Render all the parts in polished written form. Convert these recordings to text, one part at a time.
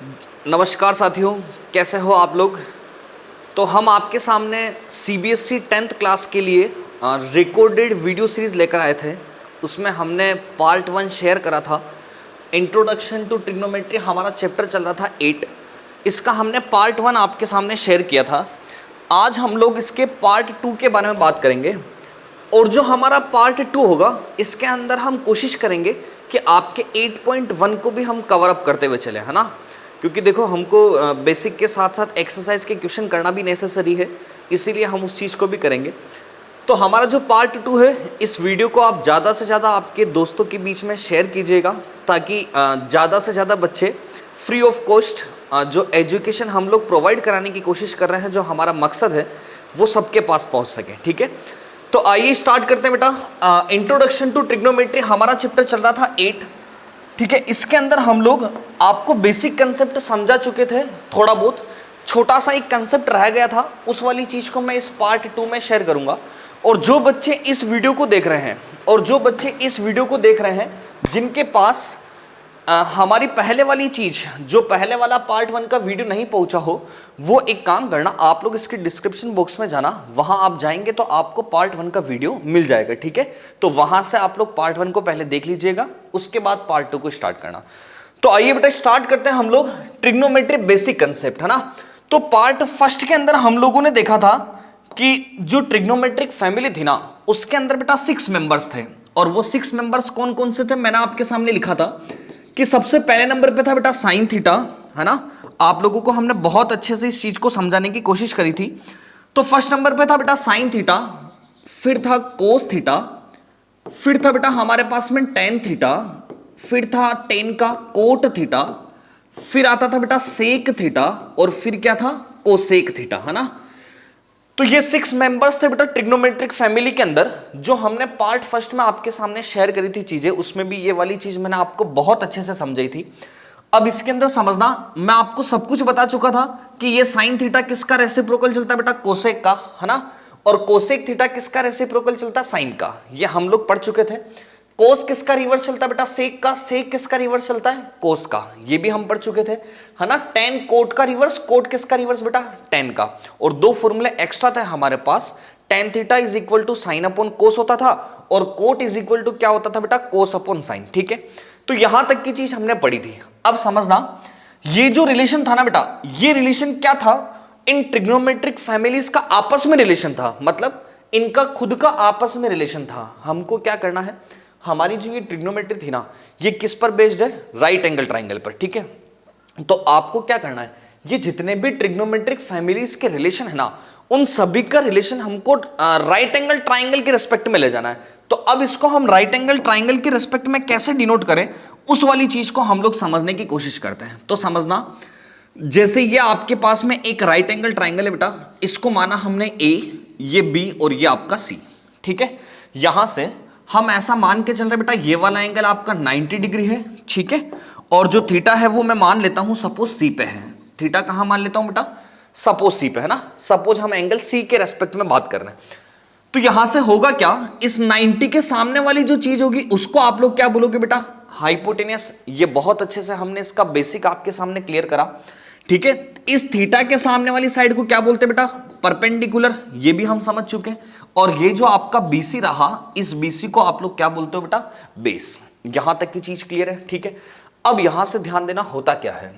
नमस्कार साथियों, कैसे हो आप लोग। तो हम आपके सामने सीबीएसई 10th क्लास के लिए रिकॉर्डेड वीडियो सीरीज़ लेकर आए थे। उसमें हमने पार्ट 1 शेयर करा था। इंट्रोडक्शन टू ट्रिग्नोमेट्री हमारा चैप्टर चल रहा था 8। इसका हमने पार्ट 1 आपके सामने शेयर किया था। आज हम लोग इसके पार्ट 2 के बारे में बात करेंगे। और जो हमारा पार्ट 2 होगा, इसके अंदर हम कोशिश करेंगे कि आपके 8.1 को भी हम कवर अप करते हुए चले, है ना। क्योंकि देखो, हमको बेसिक के साथ साथ एक्सरसाइज के क्वेश्चन करना भी नेसेसरी है, इसीलिए हम उस चीज़ को भी करेंगे। तो हमारा जो पार्ट 2 है, इस वीडियो को आप ज़्यादा से ज़्यादा आपके दोस्तों के बीच में शेयर कीजिएगा, ताकि ज़्यादा से ज़्यादा बच्चे फ्री ऑफ कॉस्ट जो एजुकेशन हम लोग प्रोवाइड कराने की कोशिश कर रहे हैं, जो हमारा मकसद है, वो सबके पास पहुँच सके। ठीक है, तो आइए स्टार्ट करते हैं बेटा। इंट्रोडक्शन टू ट्रिग्नोमेट्री हमारा चैप्टर चल रहा था 8। ठीक है, इसके अंदर हम लोग आपको बेसिक कंसेप्ट समझा चुके थे। थोड़ा बहुत छोटा सा एक कंसेप्ट रह गया था, उस वाली चीज़ को मैं इस पार्ट 2 में शेयर करूंगा। और जो बच्चे इस वीडियो को देख रहे हैं जिनके पास हमारी पहले वाली चीज़, जो पहले वाला पार्ट 1 का वीडियो नहीं पहुंचा हो, वो एक काम करना, आप लोग इसके डिस्क्रिप्शन बॉक्स में जाना, वहां आप जाएंगे तो आपको पार्ट 1 का वीडियो मिल जाएगा। ठीक है, तो वहां से आप लोग पार्ट 1 को पहले देख लीजिएगा, उसके बाद पार्ट 2 को स्टार्ट करना। तो आइए बेटा स्टार्ट करते हैं हम लोग ट्रिग्नोमेट्री बेसिक कंसेप्ट, है ना। तो पार्ट 1 के अंदर हम लोगों ने देखा था कि जो ट्रिग्नोमेट्रिक फैमिली थी ना, उसके अंदर बेटा 6 मेंबर्स थे। और वो 6 मेंबर्स कौन कौन से थे, मैंने आपके सामने लिखा था कि सबसे पहले नंबर पे था बेटा साइन थीटा, है ना। आप लोगों को हमने बहुत अच्छे से इस चीज को समझाने की कोशिश करी थी। तो फर्स्ट नंबर पे था बेटा साइन थीटा, फिर था कोस थीटा, फिर था बेटा हमारे पास में टेन थीटा, फिर था टेन का कोट थीटा, फिर आता था बेटा सेक थीटा, और फिर क्या था, कोसेक थीटा, है ना। तो ये 6 मेंबर्स थे बेटा ट्रिग्नोमेट्रिक फैमिली के अंदर, जो हमने पार्ट 1 में आपके सामने शेयर करी थी चीजें। उसमें भी ये वाली चीज मैंने आपको बहुत अच्छे से समझाई थी। अब इसके अंदर समझना, मैं आपको सब कुछ बता चुका था कि ये साइन थीटा किसका रेसिप्रोकल चलता है बेटा, कोसेक का, है ना। और कोसेक थीटा किसका रेसिप्रोकल चलता है, साइन का, ये हम लोग पढ़ चुके थे। कोस किसका रिवर्स चलता है बेटा, सेक का, सेक किसका रिवर्स चलता है, कोस का, ये भी हम पढ़ चुके थे, है ना। टेन कोट का रिवर्स, कोट किसका रिवर्स बेटा, टेन का। और 2 फॉर्मूले एक्स्ट्रा थे हमारे पास, tan theta is equal to sine upon cos होता था, और कोट इज इक्वल टू क्या होता था बेटा, कोस अपॉन साइन। ठीक है, तो यहां तक की चीज हमने पढ़ी थी। अब समझना, ये जो रिलेशन था ना बेटा, ये रिलेशन क्या था, इन ट्रिग्नोमेट्रिक फैमिलीज का आपस में रिलेशन था, मतलब इनका खुद का आपस में रिलेशन था। हमको क्या करना है, हमारी जो ये ट्रिग्नोमेट्री थी ना, ये किस पर बेस्ड है, राइट एंगल ट्राइंगल पर। ठीक है, तो आपको क्या करना है, ये जितने भी ट्रिग्नोमेट्रिक फैमिलीज के रिलेशन है ना, उन सभी का रिलेशन हमको राइट एंगल ट्राइंगल के रेस्पेक्ट में ले जाना है। तो अब इसको हम राइट एंगल ट्राइंगल के रेस्पेक्ट में कैसे डिनोट करें, उस वाली चीज को हम लोग समझने की कोशिश करते हैं। तो समझना, जैसे ये आपके पास में एक राइट एंगल ट्राइंगल है बेटा, इसको माना हमने ए, ये बी और ये आपका सी। ठीक है, यहां से हम ऐसा मान के चल रहे बेटा, ये वाला एंगल आपका 90 डिग्री है। ठीक है, और जो थीटा है वो मैं मान लेता हूं सपोज सी पे है। थीटा कहां मान लेता हूं बेटा, सपोज सी पे, है ना। सपोज हम एंगल सी के रेस्पेक्ट में बात कर रहे हैं, तो यहां से होगा क्या, इस 90 के सामने वाली जो चीज होगी उसको आप लोग क्या बोलोगे बेटा, हाइपोटेनियस। ये बहुत अच्छे से हमने इसका बेसिक आपके सामने क्लियर करा। ठीक है, इस थीटा के सामने वाली साइड को क्या बोलते हैं बेटा, परपेंडिकुलर, ये भी हम समझ चुके हैं। और ये जो आपका BC रहा, इस BC को आप लोग क्या बोलते हो बेटा, बेस। यहां तक की चीज क्लियर है। ठीक है, अब यहां से ध्यान देना, होता क्या है,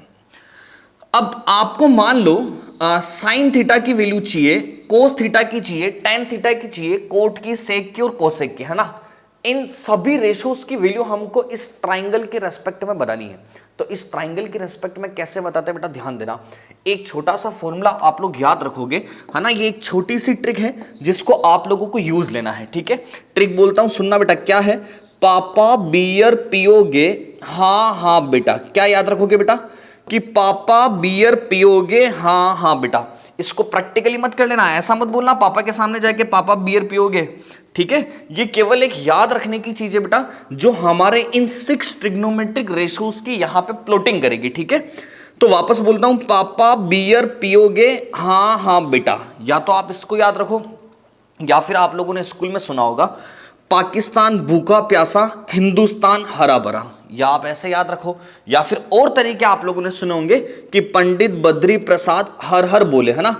अब आपको मान लो साइन थीटा की वैल्यू चाहिए, कोस थीटा की चाहिए, टेन थीटा की चाहिए, कोट की, सेक की और कोसेक की, है ना। इन सभी रेशोस की वैल्यू हमको इस ट्राइंगल के रेस्पेक्ट में बनानी है। तो इस ट्राइंगल के रेस्पेक्ट में कैसे बताते हैं बेटा, ध्यान देना, एक छोटा सा फॉर्मूला आप लोग याद रखोगे, है ना। ये एक छोटी सी ट्रिक है जिसको आप लोगों को यूज लेना है। ठीक है, ट्रिक बोलता हूं, सुनना बेटा, क्या है, पापा बियर पियोगे, हाँ हाँ बेटा। क्या याद रखोगे बेटा, कि पापा बियर पियोगे, हाँ हाँ बेटा। इसको प्रैक्टिकली मत कर लेना, ऐसा मत बोलना पापा के सामने जाके पापा बियर पियोगे। ठीक है, ये केवल एक याद रखने की चीज है बेटा, जो हमारे इन 6 ट्रिग्नोमेट्रिक रेशोस की यहां पे प्लॉटिंग करेगी। ठीक है, तो वापस बोलता हूं, पापा बियर पियोगे, हाँ हाँ बेटा। या तो आप इसको याद रखो, या फिर आप लोगों ने स्कूल में सुना होगा, पाकिस्तान भूखा प्यासा, हिंदुस्तान हरा भरा। या आप ऐसे याद रखो, या फिर और तरीके आप लोगों ने सुने होंगे कि पंडित बद्री प्रसाद हर हर बोले, है ना।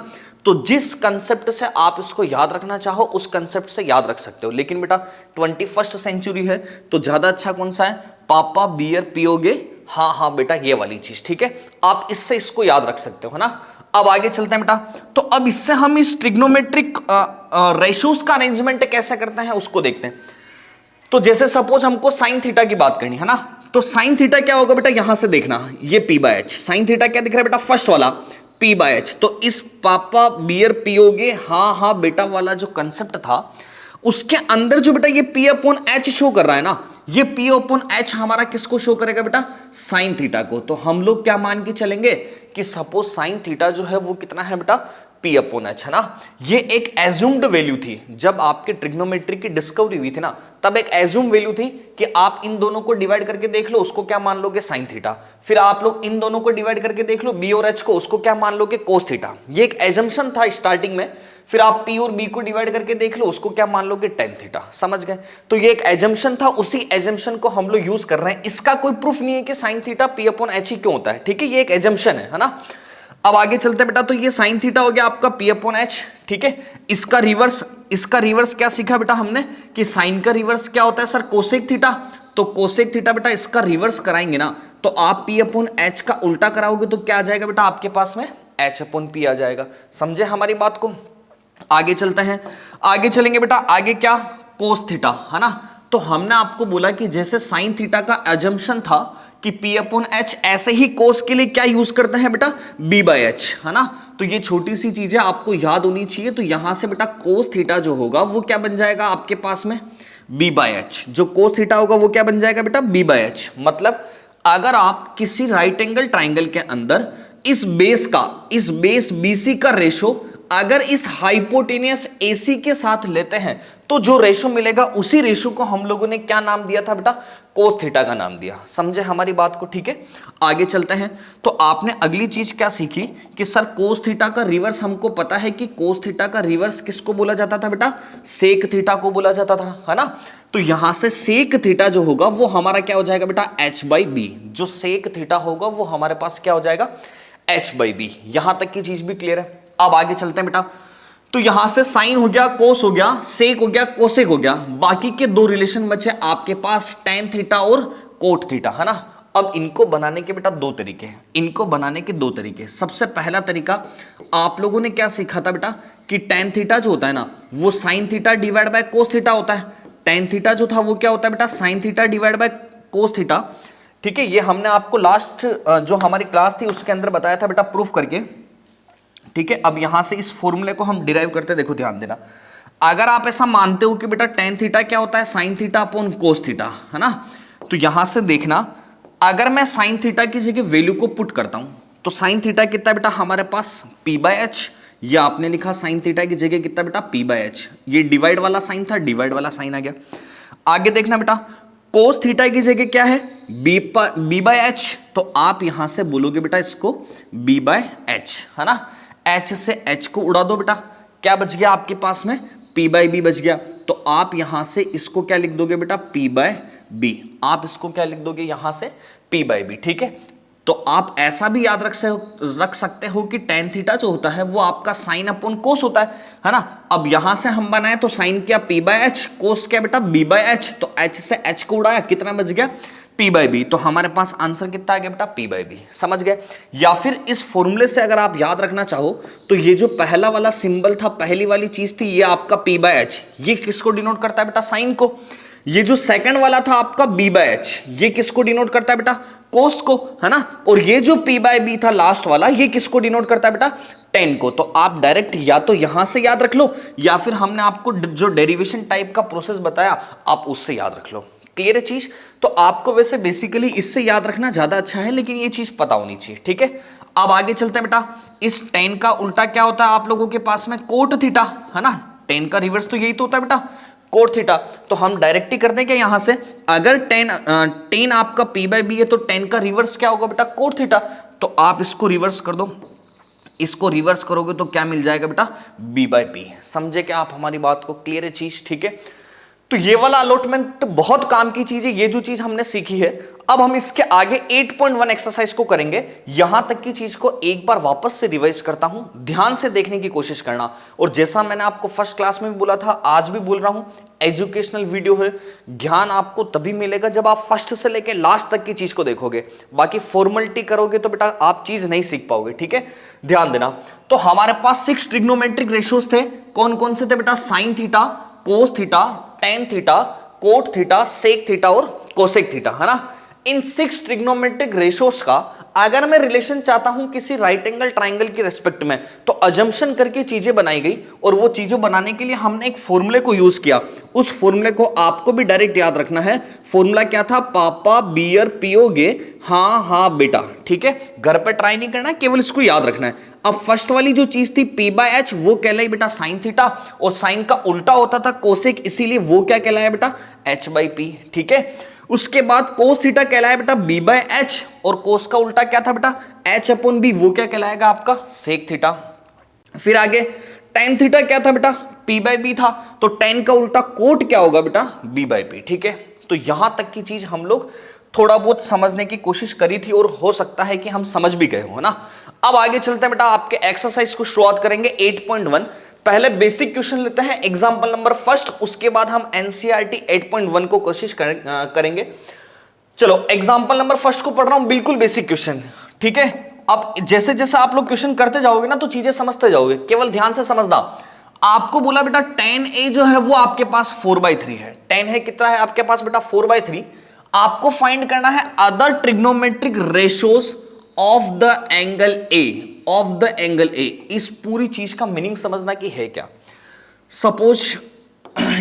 तो जिस कंसेप्ट से आप इसको याद रखना चाहो उस कंसेप्ट से याद रख सकते हो। लेकिन बेटा 21st सेंचुरी है तो ज्यादा अच्छा कौन सा है, पापा बियर पियोगे, हाँ हाँ बेटा ये वाली चीज, ठीक है। आप इससे इसको याद रख सकते हो, है ना। अब आगे चलते हैं बेटा। तो अब इससे हम इस ट्रिग्नोमेट्रिक रेशोज का अरेंजमेंट कैसे करते हैं उसको देखते हैं। तो जैसे सपोज हमको साइन थीटा की बात करनी है ना, तो साइन थीटा क्या होगा बेटा, यहां से देखना, ये P by H. Sine theta क्या दिख रहा है बेटा, फर्स्ट वाला पी बाय एच। तो इस पापा बियर पियोगे हाँ हाँ बेटा वाला जो कंसेप्ट था, उसके अंदर जो बेटा ये पी अपॉन एच शो कर रहा है ना, ये पी अपॉन एच हमारा किसको शो करेगा बेटा, साइन थीटा को। तो हम लोग क्या मान के चलेंगे कि सपोज साइन थीटा जो है वो कितना है बेटा, पी अपॉन एच, है ना। ये एक एज्यूम्ड वैल्यू थी, जब आपके ट्रिग्नोमेट्री की डिस्कवरी हुई थी ना, तब एक एज्यूम वैल्यू थी कि आप इन दोनों को डिवाइड करके देख लो, उसको क्या मान लोगे, साइन थीटा। फिर आप लोग इन दोनों को डिवाइड करके देख लो, बी और एच को, उसको क्या मान लोगे, कोस थीटा। ये एक एजम्पशन था स्टार्टिंग में। फिर आप पी और बी को डिवाइड करके देख लो, उसको क्या मान लोगे, टेन थीटा। समझ गए। तो ये एक एजम्पशन था, उसी एजम्पशन को हम लोग यूज कर रहे हैं। इसका कोई प्रूफ नहीं है कि sine theta P upon H ही क्यों होता है, ठीक है, ये एक एजम्पशन है ना। अब आगे चलते हैं बेटा। तो ये साइन थीटा हो गया आपका पी अपॉन एच, ठीक है। इसका रिवर्स क्या सीखा बेटा हमने कि साइन का रिवर्स क्या होता है सर, कोसेक थीटा। तो कोसेक थीटा बेटा इसका रिवर्स कराएंगे ना, तो आप पी अपॉन एच का उल्टा कराओगे तो क्या आ जाएगा बेटा आपके पास में, एच अपॉन पी आ जाएगा। समझे हमारी बात को। आगे चलते हैं, आगे चलेंगे बेटा। आगे क्या, कोस थीटा, है ना। तो हमने आपको बोला कि जैसे साइन थीटा का एजम्पशन था कि P अपॉन एच, ऐसे ही कोस के लिए क्या यूज करते हैं बेटा, B बाय एच, है ना। तो ये छोटी सी चीजें आपको याद होनी चाहिए। तो यहां से बेटा कोस थीटा जो होगा वो क्या बन जाएगा आपके पास में, B बाय एच। जो कोस थीटा होगा वो क्या बन जाएगा बेटा, B बाय एच। मतलब अगर आप किसी राइट एंगल ट्राइंगल के अंदर इस बेस BC का रेशो अगर इस हाइपोटेनियस AC के साथ लेते हैं तो जो रेशो मिलेगा उसी रेशो को हम लोगों ने क्या नाम दिया था बेटा, कोस थीटा का नाम दिया। समझे हमारी बात को, ठीक है। आगे चलते हैं। तो आपने अगली चीज क्या सीखी कि सर कोस थीटा का रिवर्स, हमको पता है कि कोस थीटा का रिवर्स किसको बोला जाता था बेटा, सेक थीटा को बोला जाता था, है ना। तो यहां से सेक थीटा जो होगा वो हमारा क्या हो जाएगा बेटा, h बाई बी। जो सेक थीटा होगा वो हमारे पास क्या हो जाएगा, h बाई बी। यहां तक की चीज भी क्लियर है। अब आगे चलते हैं बेटा। तो यहां से साइन हो गया, कोस हो गया, सेक हो गया, कोसेक हो गया। बाकी के दो रिलेशन बचे आपके पास, टेन थीटा और कोट थीटा, है ना। अब इनको बनाने के बेटा दो तरीके हैं, इनको बनाने के दो तरीके। सबसे पहला तरीका आप लोगों ने क्या सीखा था बेटा कि टेन थीटा जो होता है ना वो sine theta divide by cos theta होता है। टेन थीटा जो था वो क्या होता है बेटा, sine theta divide by cos theta, ठीक है। ये हमने आपको लास्ट जो हमारी क्लास थी उसके अंदर बताया था बेटा प्रूफ करके, ठीक है। अब यहां से इस फॉर्मूले को हम डिराइव करते हैं। देखो ध्यान देना, अगर आप ऐसा मानते हो कि बेटा टेन थीटा क्या होता है, sine theta upon cos theta, है ना। तो यहां से देखना, अगर मैं साइन थीटा की जगह वैल्यू को पुट करता हूं तो साइन थीटा कितना बेटा हमारे पास, पी बाय एच। ये आपने लिखा साइन थीटा की जगह कितना बेटा, पी बाय एच। ये डिवाइड वाला साइन था, डिवाइड वाला साइन आ गया। आगे देखना बेटा, कोस थीटा की जगह क्या है, बी बाय एच। तो आप यहां से बोलोगे बेटा इसको बी बाय एच, है ना। H से H को उड़ा दो बेटा, क्या बच गया आपके पास में, P बाई बी बच गया। तो आप यहां से इसको क्या लिख दोगे बेटा, P बाय बी। आप इसको क्या लिख दोगे यहां से, P बाई बी, ठीक है। तो आप ऐसा भी याद रख सकते हो कि टेन थीटा जो होता है वो आपका साइन अपॉन कोस होता है ना। अब यहां से हम बनाए तो साइन क्या, P बाय एच, कोस क्या बेटा, B बाय एच। तो H से H को उड़ाया, कितना बच गया, P बाई बी। तो हमारे पास आंसर कितना आ गया बेटा, P बाई बी। समझ गए। या फिर इस फॉर्मूले से अगर आप याद रखना चाहो तो ये जो पहला वाला सिंबल था, पहली वाली चीज थी, ये आपका P बाई एच, ये किसको डिनोट करता है बेटा, साइन को। ये जो सेकंड वाला था आपका B बाई एच, ये किसको डिनोट करता है बेटा, कोस को, है ना। और ये जो P बाई बी था लास्ट वाला, ये किसको डिनोट करता है बेटा, टेन को। तो आप डायरेक्ट या तो यहां से याद रख लो या फिर हमने आपको जो डेरिवेशन टाइप का प्रोसेस बताया आप उससे याद रख लो। क्लियर है चीज। तो आपको वैसे बेसिकली इससे याद रखना ज्यादा अच्छा है, लेकिन ये चीज पता होनी चाहिए, ठीक है। अब आगे चलते हैं बेटा। इस टेन का उल्टा क्या होता है आप लोगों के पास में, कोट थीटा, है ना। टेन का रिवर्स तो यही तो होता है बेटा, कोट थीटा। तो हम डायरेक्ट ही करते हैं क्या यहां से, अगर टेन आपका P बाई बी है तो टेन का रिवर्स क्या होगा बेटा, कोट थीटा। तो आप इसको रिवर्स कर दो, इसको रिवर्स करोगे तो क्या मिल जाएगा बेटा, B बाई पी। समझे क्या आप हमारी बात को, क्लियर है चीज, ठीक है। तो ये वाला अलॉटमेंट बहुत काम की चीज है। ये जो चीज हमने सीखी है अब हम इसके आगे 8.1 एक्सरसाइज को करेंगे। यहां तक की चीज को एक बार वापस से रिवाइज करता हूं, ध्यान से देखने की कोशिश करना। और जैसा मैंने आपको फर्स्ट क्लास में भी बोला था, आज भी बोल रहा हूं, एजुकेशनल वीडियो है। ज्ञान आपको तभी मिलेगा जब आप फर्स्ट से लेकर लास्ट तक की चीज को देखोगे। बाकी फॉर्मेलिटी करोगे तो बेटा आप चीज नहीं सीख पाओगे, ठीक है, ध्यान देना। तो हमारे पास 6 ट्रिग्नोमेट्रिक रेशियोज थे। कौन कौन से थे बेटा? Sine theta, cos theta, tan theta, cot theta, sec theta और कोसेक थीटा, है ना। इन 6 ट्रिग्नोमेट्रिक रेशियोज का अगर मैं रिलेशन चाहता हूं किसी राइट एंगल ट्राइंगल के रेस्पेक्ट में, तो अजम्पशन करके चीजें बनाई गई और वो चीजें बनाने के लिए हमने एक फॉर्मूले को यूज किया। उस फॉर्मूले को आपको भी डायरेक्ट याद रखना है। फॉर्मूला क्या था? पापा बियर पियोगे, हाँ हाँ बेटा, ठीक है। घर पे ट्राई नहीं करना है, केवल इसको याद रखना है। अब फर्स्ट वाली जो चीज थी P/H, वो कहलाई बेटा साइन थीटा, और साइन का उल्टा होता था कोसेक, इसीलिए वो क्या कहलाया बेटा? H/P, ठीक है। उसके बाद कोस थीटा कहलाया बेटा B/H, और कोस का उल्टा क्या था बेटा? H/B, वो क्या कहलाएगा आपका? Sec theta. फिर आगे टेन थीटा क्या था बेटा? P/B था, तो टेन का उल्टा कोट क्या होगा बेटा? B/P, ठीक है। तो यहां तक की चीज हम लोग थोड़ा बहुत समझने की कोशिश करी थी और हो सकता है कि हम समझ भी गए हो ना। अब आगे चलते हैं बेटा, आपके एक्सरसाइज को शुरुआत करेंगे 8.1। पहले बेसिक क्वेश्चन लेते हैं, एग्जांपल नंबर फर्स्ट, उसके बाद हम एनसीईआरटी 8.1 को कोशिश करेंगे। चलो एग्जांपल नंबर फर्स्ट को पढ़ रहा हूं, बिल्कुल बेसिक क्वेश्चन, ठीक है। अब जैसे जैसे आप लोग क्वेश्चन करते जाओगे ना तो चीजें समझते जाओगे, केवल ध्यान से समझना। आपको बोला बेटा tan a जो है वो आपके पास 4/3 है। tan है कितना है आपके पास बेटा? 4/3। आपको फाइंड करना है other trigonometric ratios of the angle A, of the angle A. इस पूरी चीज का मीनिंग समझना कि है क्या। सपोज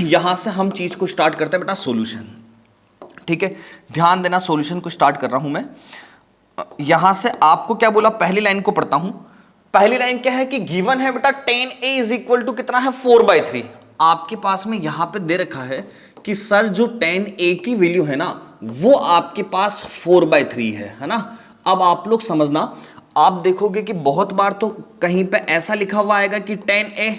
यहां से हम चीज को स्टार्ट करते हैं बेटा सॉल्यूशन, ठीक है। ध्यान देना, सॉल्यूशन को स्टार्ट कर रहा हूं मैं। यहां से आपको क्या बोला, पहली लाइन को पढ़ता हूं। पहली लाइन क्या है कि गिवन है बेटा tan a is equal to कितना है? 4/3। आपके पास में यहां पे दे रखा है कि सर जो tan a की वैल्यू है ना वो आपके पास 4/3 है ना। अब आप लोग समझना, आप देखोगे कि बहुत बार तो कहीं पे ऐसा लिखा हुआ आएगा कि tan a,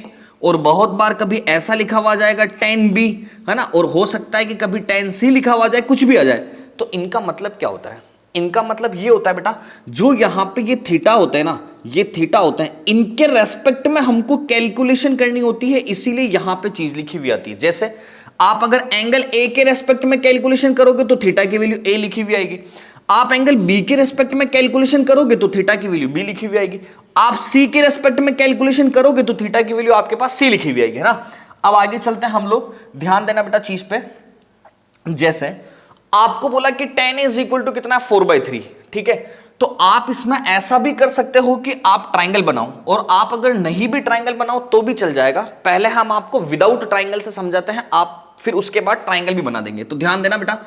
और बहुत बार कभी ऐसा लिखा हुआ जाएगा tan b, है ना। और हो सकता है कि कभी tan c लिखा हुआ जाए, कुछ भी आ जाए। तो इनका मतलब क्या होता है? इनका मतलब ये होता है बेटा, जो यहां पे ये थीटा होता है ना, ये थीटा होता है, इनके रेस्पेक्ट में हमको कैलकुलेशन करनी होती है, इसीलिए यहां पे चीज लिखी हुई आती है। जैसे आप अगर एंगल ए के रेस्पेक्ट में कैलकुलेशन करोगे तो थीटा की वैल्यू ए लिखी हुई आएगी। आप एंगल बी के रेस्पेक्ट में कैलकुलेशन करोगे तो थीटा की वैल्यू बी लिखी हुई आएगी। आप सी के रेस्पेक्ट में कैलकुलेशन करोगे तो थीटा की वैल्यू आपके पास सी लिखी हुई आएगी, है ना। अब आगे चलते हैं हम लोग, ध्यान देना बेटा चीज पे। जैसे आपको बोला कि tan इज इक्वल टू कितना? 4/3, ठीक है। तो आप इसमें ऐसा भी कर सकते हो कि आप ट्राइंगल बनाओ, और आप अगर नहीं भी ट्राइंगल बनाओ तो भी चल जाएगा। पहले हम आपको विदाउट ट्राइंगल से समझाते हैं, आप फिर उसके बाद ट्राइंगल भी बना देंगे। तो ध्यान देना बेटा,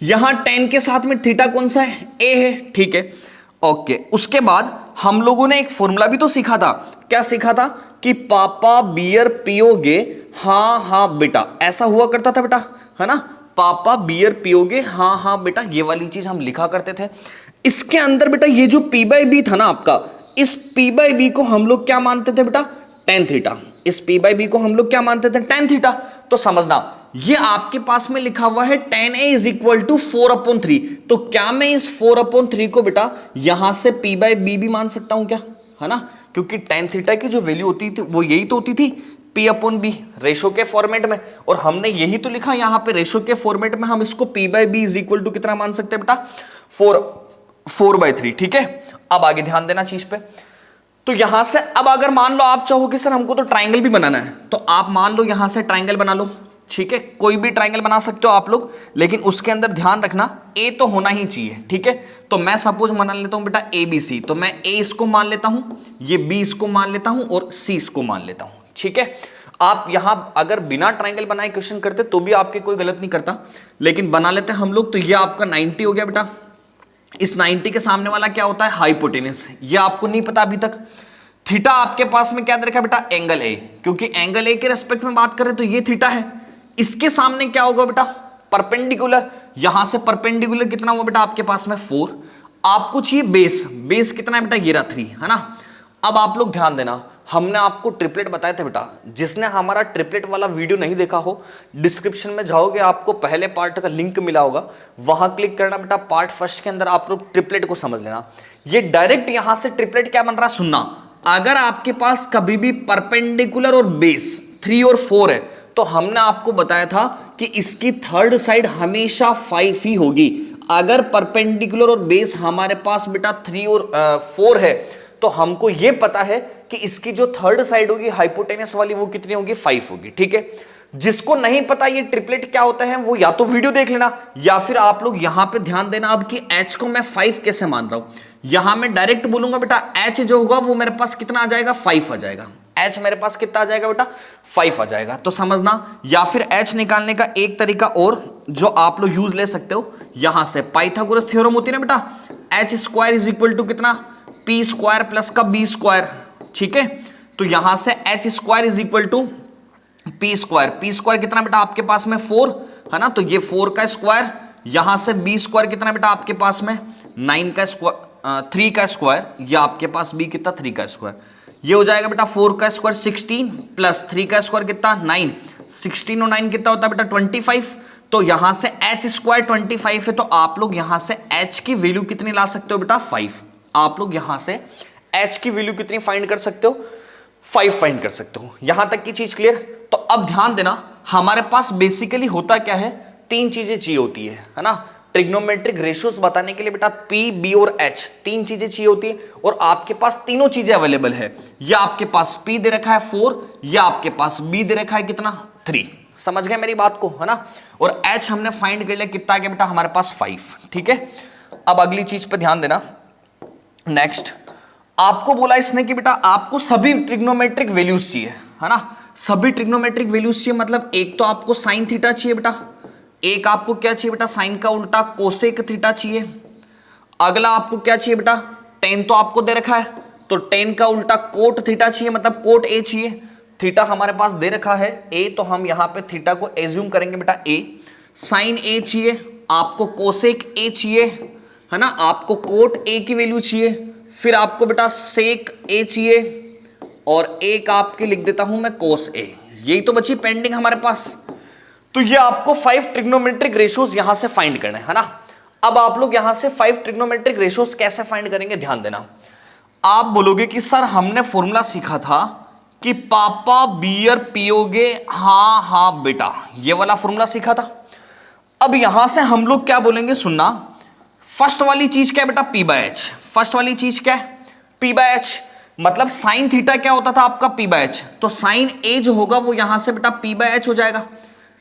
यहां tan के साथ में थीटा कौन सा है? a है, ठीक है, ओके। उसके बाद हम लोगों ने एक फॉर्मूला भी तो सीखा था। क्या सीखा था? कि पापा बियर पियोगे, हाँ हाँ बेटा, ऐसा हुआ करता था बेटा, है ना। पापा बियर पियोगे, हाँ हाँ बेटा, ये वाली चीज हम लिखा करते थे। इसके अंदर बेटा ये जो P/B था ना आपका, इस P/B को हम लोग क्या मानते थे बेटा? tan theta. इस P/B को हम लोग क्या मानते थे? tan theta. तो समझना, ये आपके पास में लिखा हुआ है tan a is equal to 4/3। तो क्या मैं इस 4/3 को बेटा यहां से P/B भी मान सकता हूं क्या? है ना, क्योंकि tan थीटा की जो वैल्यू होती थी वो यही तो होती थी, P/B, रेशो के फॉर्मेट में। और हमने यही तो लिखा यहां पे, रेशो के फॉर्मेट में हम इसको P/B इज इक्वल टू कितना मान सकते हैं बेटा? 4/3, ठीक है। अब आगे ध्यान देना चीज पे। तो यहां से अब अगर मान लो आप चाहो कि सर हमको तो ट्राइंगल भी बनाना है, तो आप मान लो यहां से ट्राइंगल बना लो, ठीक है। कोई भी ट्राइंगल बना सकते हो आप लोग, लेकिन उसके अंदर ध्यान रखना ए तो होना ही चाहिए, ठीक है। तो मैं सपोज मान लेता हूं बेटा ABC, तो मैं ए इसको मान लेता हूं, ये बी इसको मान लेता हूं और सी इसको मान लेता हूं, ठीक है। आप यहां अगर बिना ट्राइंगल बनाए क्वेश्चन करते तो भी आपके कोई गलत नहीं करता, लेकिन बना लेते हैं हम लोग। तो ये आपका 90 हो गया बेटा। इस 90 के सामने वाला क्या होता है? हाइपोटेनस। ये आपको नहीं पता अभी तक। थीटा आपके पास में क्या दे रखा है बेटा? एंगल ए, क्योंकि एंगल ए के रेस्पेक्ट में बात करें तो ये थीटा है। इसके सामने क्या होगा बेटा? परपेंडिकुलर। यहां से परपेंडिकुलर कितना हुआ बेटा आपके पास में? 4। आपको चाहिए बेस, बेस कितना है बेटा? ये रहा 3, है ना। अब आप लोग ध्यान देना, हमने आपको ट्रिपलेट बताया था बेटा। जिसने हमारा ट्रिपलेट वाला वीडियो नहीं देखा हो, डिस्क्रिप्शन में जाओगे आपको पहले पार्ट का लिंक मिला होगा, वहां क्लिक करना बेटा। पार्ट फर्स्ट के अंदर आप लोग ट्रिपलेट को समझ लेना। ये डायरेक्ट यहां से ट्रिपलेट क्या बन रहा है सुनना। अगर आपके पास कभी भी परपेंडिकुलर और बेस 3 और 4 है तो हमने आपको बताया था कि इसकी थर्ड साइड हमेशा 5 ही होगी। अगर परपेंडिकुलर और बेस हमारे पास बेटा 3 और 4 है तो हमको यह पता है कि इसकी जो थर्ड साइड होगी हाइपोटेनस वाली वो कितनी होगी, 5 होगी। ठीक है, जिसको नहीं पता ये ट्रिपलेट क्या होता है वो या तो वीडियो देख लेना या फिर आप लोग यहां पे ध्यान देना अब कि h को मैं 5 कैसे मान रहा हूं। यहां मैं डायरेक्ट बोलूंगा बेटा h जो होगा वो मेरे पास कितना आ जाएगा, 5 आ जाएगा। h मेरे पास कितना आ जाएगा बेटा, 5 आ जाएगा। तो समझना, या फिर h निकालने का एक तरीका और जो आप लोग यूज ले सकते हो, यहां से पाइथागोरस थ्योरम होती है ना बेटा, h square is equal to कितना, p स्क्वायर प्लस का b स्क्वायर। ठीक है, तो यहां से h square is equal to p square कितना बेटा आपके पास में 4 है ना, तो ये 4 का स्क्वायर, यहां से b स्क्वायर कितना बेटा आपके पास में 9 का स्क्वायर, 3 का स्क्वायर, ये आपके पास b कितना 3 का स्क्वायर, ये हो जाएगा बेटा 4 का स्क्वायर 16 प्लस 3 का स्क्वायर कितना 9, 16 और 9 कितना होता है बेटा 25। तो यहां से h स्क्वायर 25 है, तो आप लोग यहां से h की वैल्यू कितनी ला सकते हो बेटा 5। आप लोग यहां से h की वैल्यू कितनी फाइंड कर सकते हो, 5 फाइंड कर सकते हो। यहां तक की चीज क्लियर। तो अब ध्यान देना, हमारे पास बेसिकली होता क्या है, 3 चीजें चाहिए होती है ना, ट्रिग्नोमेट्रिक रेशियोज बताने के लिए बेटा P, B और H 3 चीजें चाहिए होती है और आपके पास तीनों चीजें अवेलेबल है। या आपके पास P दे रखा है 4, या आपके पास B दे रखा है कितना 3। समझ गए मेरी बात को, है ना। और H हमने फाइंड कर लिया कितना आ गया बेटा हमारे पास 5। ठीक है, अब अगली चीज पे ध्यान देना। नेक्स्ट आपको बोला इसने कि बेटा आपको सभी ट्रिग्नोमेट्रिक वैल्यूज चाहिए, है ना, सभी ट्रिग्नोमेट्रिक वैल्यूज चाहिए। मतलब एक तो आपको साइन थीटा चाहिए बेटा, एक आपको क्या चाहिए बेटा साइन का उल्टा कोसेक थीटा चाहिए। अगला आपको क्या चाहिए बेटा, टेन तो आपको दे रखा है, तो टेन का उल्टा कोट थीटा चाहिए, मतलब कोट ए चाहिए। थीटा हमारे पास दे रखा है ए, तो हम यहां पे थीटा को एज्यूम करेंगे बेटा ए। साइन ए चाहिए, आपको कोसेक ए चाहिए, है ना, आपको कोट ए की वैल्यू चाहिए, फिर आपको बेटा सेक ए चाहिए, और एक आपके लिख देता हूं मैं कोस ए। यही तो बची पेंडिंग हमारे पास। तो ये आपको 5 ट्रिग्नोमेट्रिक रेशियोज यहां से फाइंड करना है ना। अब आप लोग यहां से 5 ट्रिग्नोमेट्रिक रेशियोज कैसे फाइंड करेंगे, ध्यान देना। आप बोलोगे कि सर हमने फॉर्मूला सीखा था कि पापा बियर पियोगे, हाँ हाँ बेटा, ये वाला फॉर्मूला सीखा था। अब यहां से हम लोग क्या बोलेंगे, सुनना, फर्स्ट वाली चीज क्या है बेटा P/H। फर्स्ट वाली चीज क्या है P/H, मतलब साइन थीटा क्या होता था आपका P/H, तो साइन ए जो होगा वो यहां से बेटा P/H हो जाएगा।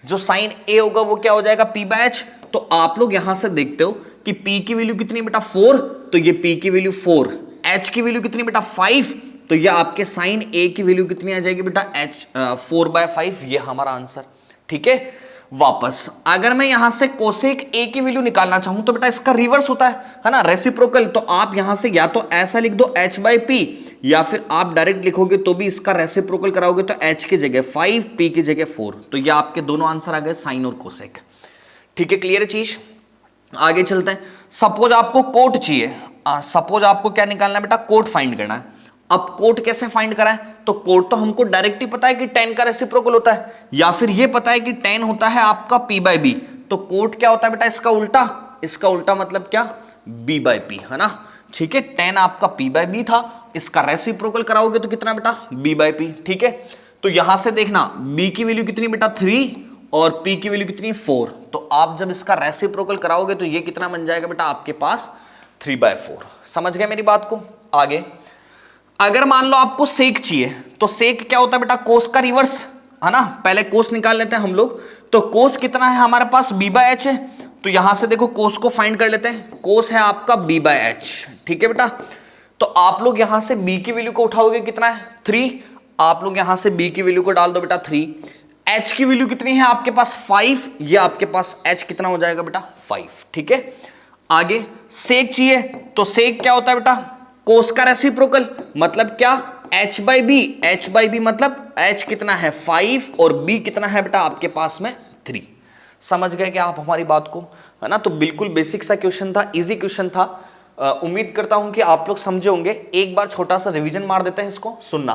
जो साइन ए होगा वो क्या हो जाएगा P/H। तो आप लोग यहां से देखते हो कि P की वैल्यू कितनी बेटा 4, तो ये P की वैल्यू 4, H की वैल्यू कितनी बेटा 5, तो ये आपके साइन ए की वैल्यू कितनी आ जाएगी बेटा H 4/5, ये हमारा आंसर। ठीक है, वापस अगर मैं यहां से कोसेक ए की वैल्यू निकालना चाहूं तो बेटा इसका रिवर्स होता है ना, रेसिप्रोकल। तो आप यहां से या तो ऐसा लिख दो H/P, या फिर आप डायरेक्ट लिखोगे तो भी इसका रेसिप्रोकल कराओगे तो H की जगह 5, P की जगह 4। तो ये आपके दोनों आंसर आ गए, साइन और कोसेक। ठीक है, क्लियर है चीज। आगे चलते हैं। सपोज आपको कोट चाहिए, सपोज आपको क्या निकालना है बेटा, कोट फाइंड करना है। अब कोट कैसे फाइंड करा है, तो कोट तो हमको डायरेक्ट ही पता है कि tan का रेसिप्रोकल होता है, या फिर ये पता है कि tan होता है आपका P/B। तो कोट क्या होता है बेटा, इसका उल्टा, इसका उल्टा मतलब क्या B/P, है ना। ठीक है, tan आपका P/B था, इसका रेसिप्रोकल कराओगे तो कितना बेटा B/P। ठीक है, तो यहां से देखना B की वैल्यू कितनी बेटा 3 और P की वैल्यू कितनी 4। तो आप जब इसका रेसिप्रोकल कराओगे तो ये कितना बन जाएगा बेटा आपके पास 3/4। समझ गए मेरी बात को। आगे अगर मान लो आपको सेक चाहिए, तो सेक क्या होता है बेटा, कोस का रिवर्स, है ना। पहले कोस निकाल लेते हैं हम लोग। तो कोस कितना है हमारे पास B/H है, तो यहां से देखो कोस को फाइंड कर लेते हैं। कोस है आपका B/H। ठीक है बेटा, तो आप लोग यहां से B की वैल्यू को उठाओगे, कितना है 3। आप लोग यहां से B की वैल्यू को डाल दो बेटा 3। H की वैल्यू कितनी है आपके पास 5, ये आपके पास H कितना हो जाएगा बेटा 5। ठीक है, आगे सेक चाहिए, तो सेक क्या होता है बेटा, कोस का रेसिप्रोकल, मतलब क्या H/B। H/B मतलब H कितना है 5 और B कितना है बेटा आपके पास में 3। समझ गए क्या आप हमारी बात को, है ना। तो बिल्कुल बेसिक सा क्वेश्चन था, इजी क्वेश्चन था। उम्मीद करता हूं कि आप लोग समझे होंगे। एक बार छोटा सा रिवीजन मार देते हैं इसको, सुनना।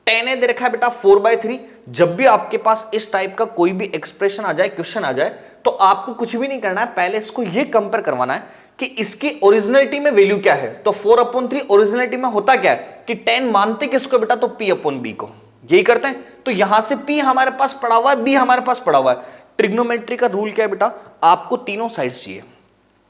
10 ए दे रखा है बेटा 4/3। जब भी आपके पास इस टाइप का कोई भी एक्सप्रेशन आ जाए, क्वेश्चन आ जाए, तो आपको कुछ भी नहीं करना है, पहले इसको ये कंपेयर करवाना है कि इसकी ओरिजिनलिटी में वैल्यू क्या है। तो 4/3 ओरिजिनलिटी में होता क्या है कि 10 मानते किसको बेटा, तो P/B को, यही करते हैं। तो यहां से P हमारे पास पड़ा हुआ है, B हमारे पास पड़ा हुआ है। ट्रिग्नोमेट्री का रूल क्या है बेटा, आपको तीनों साइड्स चाहिए,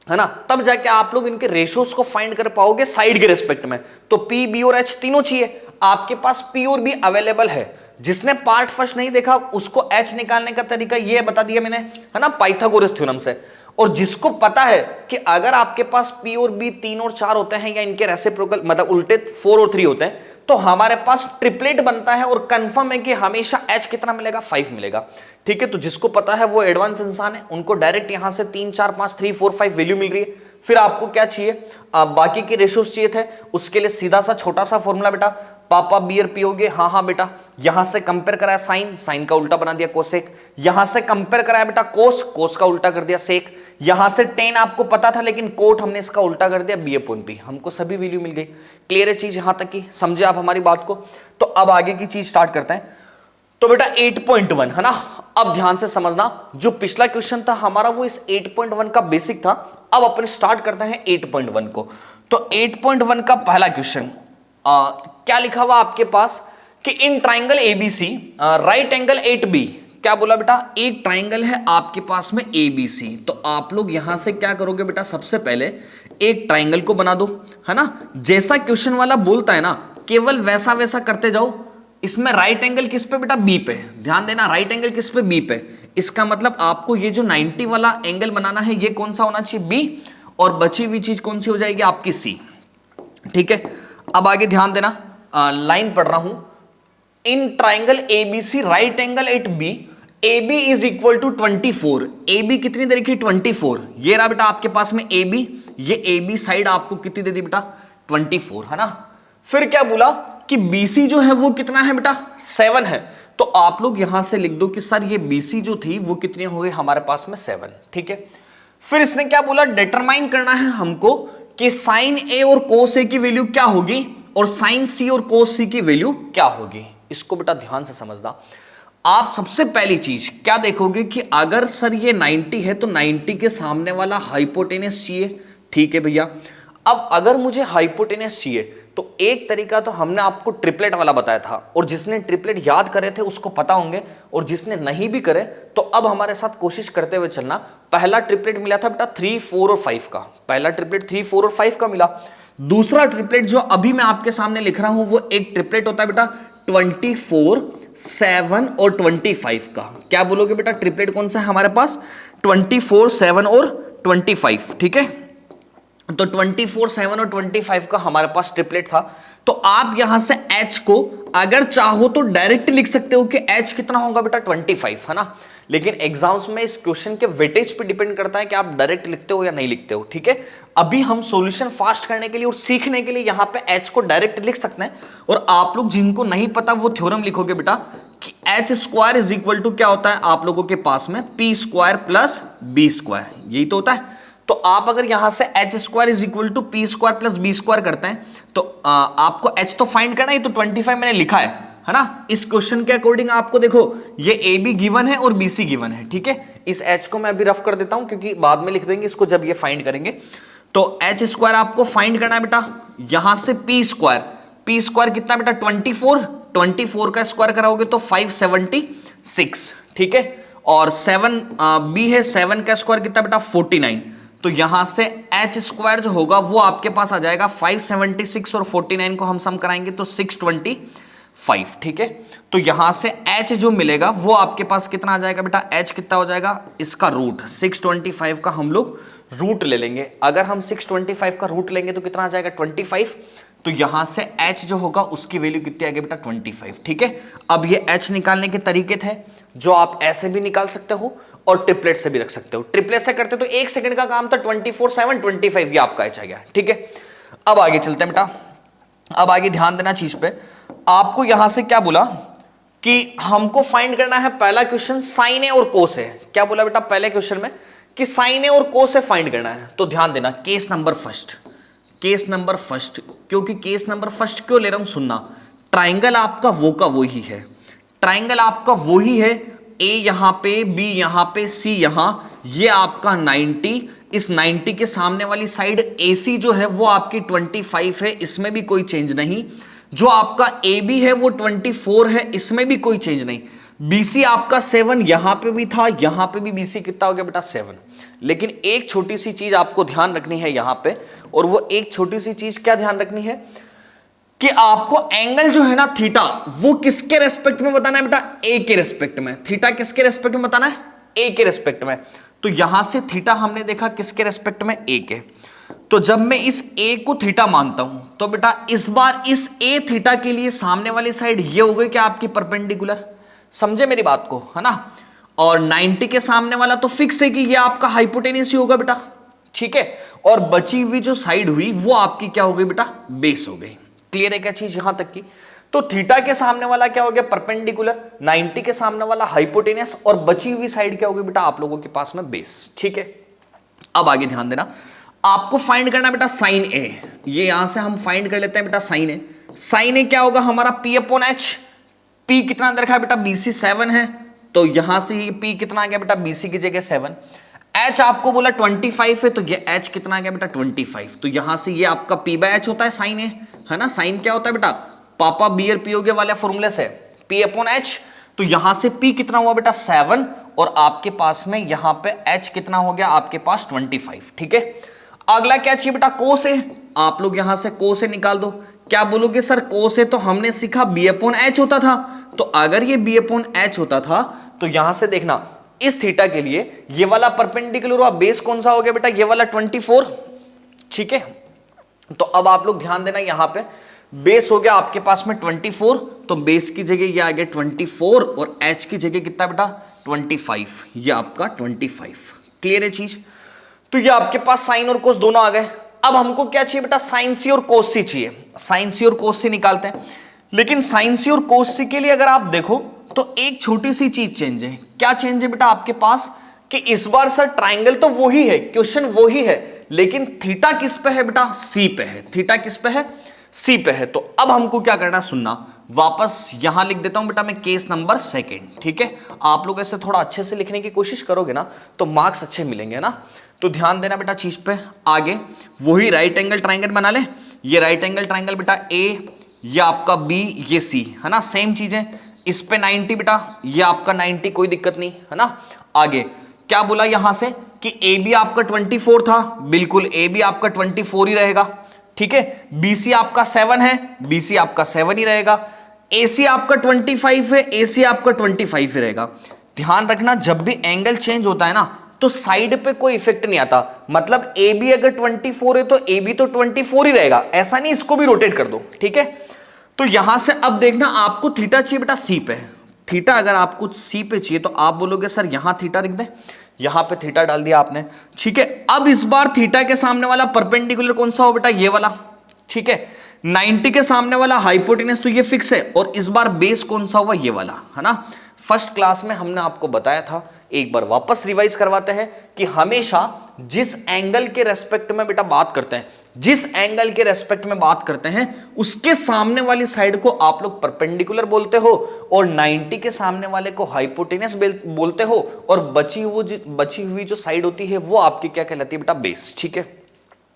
है ना, तब जाके आप लोग इनके रेशियोज को फाइंड कर पाओगे साइड के रिस्पेक्ट में। तो P, B और H तीनों चाहिए, आपके पास P और B अवेलेबल है। जिसने पार्ट फर्स्ट नहीं देखा उसको H निकालने का तरीका ये बता दिया मैंने, है ना, पाइथागोरस थ्योरम से। और जिसको पता है कि अगर आपके पास P और B 3 और 4 होते हैं या इनके रेसिप्रोकल मतलब उल्टे 4 और 3 होते हैं, तो हमारे पास ट्रिपलेट बनता है और कंफर्म है कि हमेशा H कितना मिलेगा, 5 मिलेगा। ठीक है, तो जिसको पता है वो एडवांस इंसान है, उनको डायरेक्ट यहां से 3 4 5 3 4 5 वैल्यू मिल रही है। फिर आपको क्या चाहिए, बाकी के रेशियोज चाहिए थे, उसके लिए सीधा सा छोटा सा फॉर्मूला बेटा, पापा बी और पी हो गए, हाँ बेटा। यहां से कंपेयर कराया साइन, साइन का उल्टा बना दिया कोसेक। यहां से कंपेयर कराया बेटा कोस, कोस का उल्टा कर दिया सेक। यहां से टेन आपको पता था लेकिन कोट हमने इसका उल्टा कर दिया B/P। हमको सभी वैल्यू मिल गई। क्लियर है चीज यहां तक की, समझे आप हमारी बात को। तो अब आगे की चीज स्टार्ट करते हैं। तो बेटा 8.1 है ना, अब ध्यान से समझना, जो पिछला क्वेश्चन था हमारा वो इस 8.1 का बेसिक था। अब अपन स्टार्ट करते हैं 8.1 को। तो 8.1 का पहला क्वेश्चन क्या लिखा हुआ आपके पास कि इन triangle ABC right angle 8B। क्या बोला बेटा, एक ट्राइंगल है आपके पास में ABC। तो आप लोग यहां से क्या करोगे बेटा, सबसे पहले एक ट्राइंगल को बना दो, है ना, जैसा क्वेश्चन वाला बोलता है ना, केवल वैसा वैसा करते जाओ। इसमें राइट एंगल किस पे बेटा, B पे, ध्यान देना, राइट एंगल किस पे, B पे। इसका मतलब आपको ये जो 90 वाला एंगल बनाना है ये कौन सा होना चाहिए, B, और बची हुई चीज कौन सी हो जाएगी आपकी C। ठीक है, अब आगे ध्यान देना, लाइन पढ़ रहा हूं। In triangle ABC right angle at B, AB is equal to 24। AB कितनी दे रखी, 24। ये रहा बेटा आपके पास में AB, ये AB साइड आपको कितनी दे दी बेटा, 24, है ना। फिर क्या बोला कि BC जो है वो कितना है बेटा, 7 है। तो आप लोग यहां से लिख दो कि सर ये BC जो थी वो कितनी हो गई हमारे पास में, 7। ठीक है, फिर इसने क्या बोला, डिटरमाइन करना है हमको कि साइन A और कोस A की वैल्यू क्या होगी और साइन C और कोस C की वैल्यू क्या होगी। इसको बेटा ध्यान से समझना। आप सबसे पहली चीज क्या देखोगे कि अगर सर ये 90 है तो 90 के सामने वाला हाइपोटेनस चाहिए। ठीक है भैया, अब अगर मुझे हाइपोटेनस चाहिए तो एक तरीका तो हमने आपको ट्रिपलेट वाला बताया था, और जिसने ट्रिपलेट याद करे थे उसको पता होंगे, और जिसने नहीं भी करे तो अब हमारे साथ कोशिश करते हुए चलना। पहला ट्रिपलेट मिला था बेटा 3, 4 और 5 का, पहला ट्रिपलेट 3, 4 और 5 का मिला। दूसरा ट्रिपलेट जो अभी मैं आपके सामने लिख रहा हूं वो एक ट्रिपलेट होता है बेटा 24, 7 और 25 का। क्या बोलोगे बेटा, ट्रिपलेट कौन सा है हमारे पास, 24, 7 और 25। ठीक है, तो 24, 7 और 25 का हमारे पास ट्रिपलेट था। तो आप यहां से H को अगर चाहो तो डायरेक्ट लिख सकते हो कि H कितना होगा बेटा, 25, है ना। लेकिन एग्जाम्स में इस क्वेश्चन के वेटेज पे डिपेंड करता है कि आप डायरेक्ट लिखते हो या नहीं लिखते हो। ठीक है, अभी हम सॉल्यूशन फास्ट करने के लिए और सीखने के लिए यहां पे H को डायरेक्ट लिख सकते हैं। और आप लोग जिनको नहीं पता वो थ्योरम लिखोगे बेटा कि H² इज इक्वल टू क्या होता है आप लोगों के पास में, P² प्लस B², यही तो होता है। तो आप अगर यहां से H² is equal to P² plus B² करते हैं तो आपको H तो फाइंड करना है, तो 25 मैंने लिखा है ना। इस क्वेश्चन के अकॉर्डिंग आपको देखो ये AB गिवन है और BC गिवन है। ठीक है, इस H को मैं अभी रफ कर देता हूं क्योंकि बाद में लिख देंगे इसको जब ये फाइंड करेंगे। तो H² आपको फाइंड करना है बेटा, यहां से P² कितना बेटा, 24 का स्क्वायर कराओगे तो 576। ठीक है, और 7B है, 7 का स्क्वायर कितना बेटा, 49। तो यहां से H² जो होगा वो आपके पास आ जाएगा 576 और 49 को हम सम कराएंगे तो 625। ठीक है, तो यहां से H जो मिलेगा वो आपके पास कितना आ जाएगा बेटा, H कितना हो जाएगा, इसका रूट 625 का हम लोग रूट ले लेंगे। अगर हम 625 का रूट लेंगे तो कितना आ जाएगा, 25। तो यहां से H जो होगा उसकी वैल्यू कितनी आ गई बेटा, 25। ठीक है, अब ये H निकालने के तरीके थे जो आप ऐसे भी निकाल सकते हो और ट्रिपलेट से भी रख सकते हो। ट्रिपलेट से करते तो 1 सेकंड का काम था, 24, 7, 25 ये आपका H आ गया। ठीक है, अब आगे चलते हैं बेटा, अब आगे ध्यान देना चीज पे। आपको यहां से क्या बोला कि हमको फाइंड करना है, पहला क्वेश्चन साइन ए और कोस ए। क्या बोला बेटा पहले क्वेश्चन में कि साइन ए और कोस ए फाइंड करना है। तो ध्यान देना, केस नंबर फर्स्ट, क्योंकि केस नंबर फर्स्ट क्यों ले रहा हूं सुनना। ट्राइंगल आपका वो का वही है, ट्राइंगल आपका वही है, ए यहां पे, बी यहां पे, सी यहां, ये आपका 90, इस 90 के सामने वाली साइड AC जो है वो आपकी 25 है, इसमें भी कोई चेंज नहीं। जो आपका AB है वो 24 है, इसमें भी कोई चेंज नहीं। BC आपका 7 यहां पे भी था, यहां पे भी BC कितना हो गया बेटा 7। लेकिन एक छोटी सी चीज आपको ध्यान रखनी है यहां पे, और वो एक छोटी सी चीज क्या ध्यान रखनी है कि आपको एंगल जो है ना थीटा, वो किसके रेस्पेक्ट में बताना है बेटा, ए के रेस्पेक्ट में। थीटा किसके रेस्पेक्ट में बताना है, ए के रेस्पेक्ट में। तो यहां से थीटा हमने देखा किसके रेस्पेक्ट में, ए के। तो जब मैं इस ए को थीटा मानता हूं तो बेटा इस बार इस ए थीटा के लिए सामने वाली साइड ये हो गई क्या आपकी परपेंडिकुलर, समझे मेरी बात को, है ना। और 90 के सामने वाला तो फिक्स है कि ये आपका हाइपोटेन्यूस ही होगा बेटा, ठीक है। और बची हुई जो साइड हुई वो आपकी क्या हो गई बेटा, बेस हो गई। क्लियर है क्या चीज यहां तक की। तो थीटा के सामने वाला क्या हो गया परपेंडिकुलर, 90 के सामने वाला हाइपोटेनस, और बची हुई साइड क्या होगी बेटा आप लोगों के पास में बेस, ठीक है। अब आगे ध्यान देना, आपको फाइंड करना बेटा साइन ए। ये यहां से हम फाइंड कर लेते हैं बेटा साइन ए। साइन ए क्या होगा हमारा P/H। P कितना दे रखा है बेटा BC 7 है, तो यहां से ये P कितना आ गया बेटा BC की जगह 7। H आपको बोला 25 है, तो ये H कितना आ गया बेटा 25। तो यहां से ये आपका P/H होता है साइन ए, है ना। साइन क्या होता है बेटा, पापा बियर पियोगे वाले फॉर्मूले से P/H। तो यहां से P कितना हुआ बेटा 7, और आपके पास में यहां पे H कितना हो गया आपके पास 25, ठीक है। अगला क्या चाहिए बेटा कोस ए, आप लोग यहां से कोस ए निकाल दो। क्या बोलोगे सर कोस ए तो हमने सीखा B/H होता था, तो अगर ये B/H होता था तो यहां से देखना इस थीटा के लिए ये वाला परपेंडिकुलर हुआ, बेस कौन सा हो गया बेटा, ये वाला 24, ठीक है। तो अब आप लोग ध्यान देना, यहां पे बेस हो गया आपके पास में 24, तो बेस की जगह ये आ गया 24, और H की जगह कितना बेटा 25, ये आपका 25। क्लियर है चीज। तो ये आपके पास साइन और कोस दोनों आ गए। अब हमको क्या चाहिए बेटा साइन सी और कोस सी चाहिए। साइन सी और कोस सी निकालते हैं, लेकिन साइन सी और कोस सी के लिए अगर आप देखो तो एक छोटी सी चीज चेंज है। क्या चेंज है बेटा आपके पास कि इस बार सर ट्राइंगल तो वही है, क्वेश्चन वही है, लेकिन थीटा किस पे है बेटा सी पे है। थीटा किस पे है, सी पे है। तो अब हमको क्या करना सुनना, वापस यहां लिख देता हूं बेटा मैं केस नंबर 2, ठीक है। आप लोग ऐसे थोड़ा अच्छे से लिखने की कोशिश करोगे ना तो मार्क्स अच्छे मिलेंगे ना। तो ध्यान देना बेटा चीज पे। आगे वही राइट एंगल ट्राइंगल बना ले, ये राइट एंगल ट्राइंगल बेटा ए, ये आपका बी, ये सी, है ना। सेम चीजें, इस पे 90 बेटा, ये आपका 90, कोई दिक्कत नहीं, है ना। आगे क्या बोला यहां से कि ए बी आपका 24 था, बिल्कुल ए बी आपका 24 ही रहेगा, ठीक है। BC आपका 7 है, BC आपका 7 ही रहेगा। AC आपका 25 है, AC आपका 25 ही रहेगा। ध्यान रखना जब भी एंगल चेंज होता है ना तो साइड पे कोई इफेक्ट नहीं आता। मतलब AB अगर 24 है तो AB तो 24 ही रहेगा, ऐसा नहीं इसको भी रोटेट कर दो, ठीक है। तो यहां से अब देखना आपको थीटा चाहिए बेटा सी पे। थीटा अगर आपको सी पे चाहिए तो आप बोलोगे सर यहां थीटा लिख दे, यहां पे थीटा डाल दिया आपने, ठीक है। अब इस बार थीटा के सामने वाला परपेंडिकुलर कौन सा हो बेटा, ये वाला, ठीक है। 90 के सामने वाला हाइपोटेनस तो ये फिक्स है, और इस बार बेस कौन सा हुआ, ये वाला, है ना। फर्स्ट क्लास में हमने आपको बताया था, एक बार वापस रिवाइज करवाते हैं कि हमेशा जिस एंगल के रेस्पेक्ट में बेटा बात करते हैं, जिस एंगल के रेस्पेक्ट में बात करते हैं उसके सामने वाली साइड को आप लोग परपेंडिकुलर बोलते हो, और 90 के सामने वाले को हाइपोटेनस बोलते हो, और बची हुई जो साइड होती है वो आपकी क्या कहलाती है बेटा, बेस, ठीक है।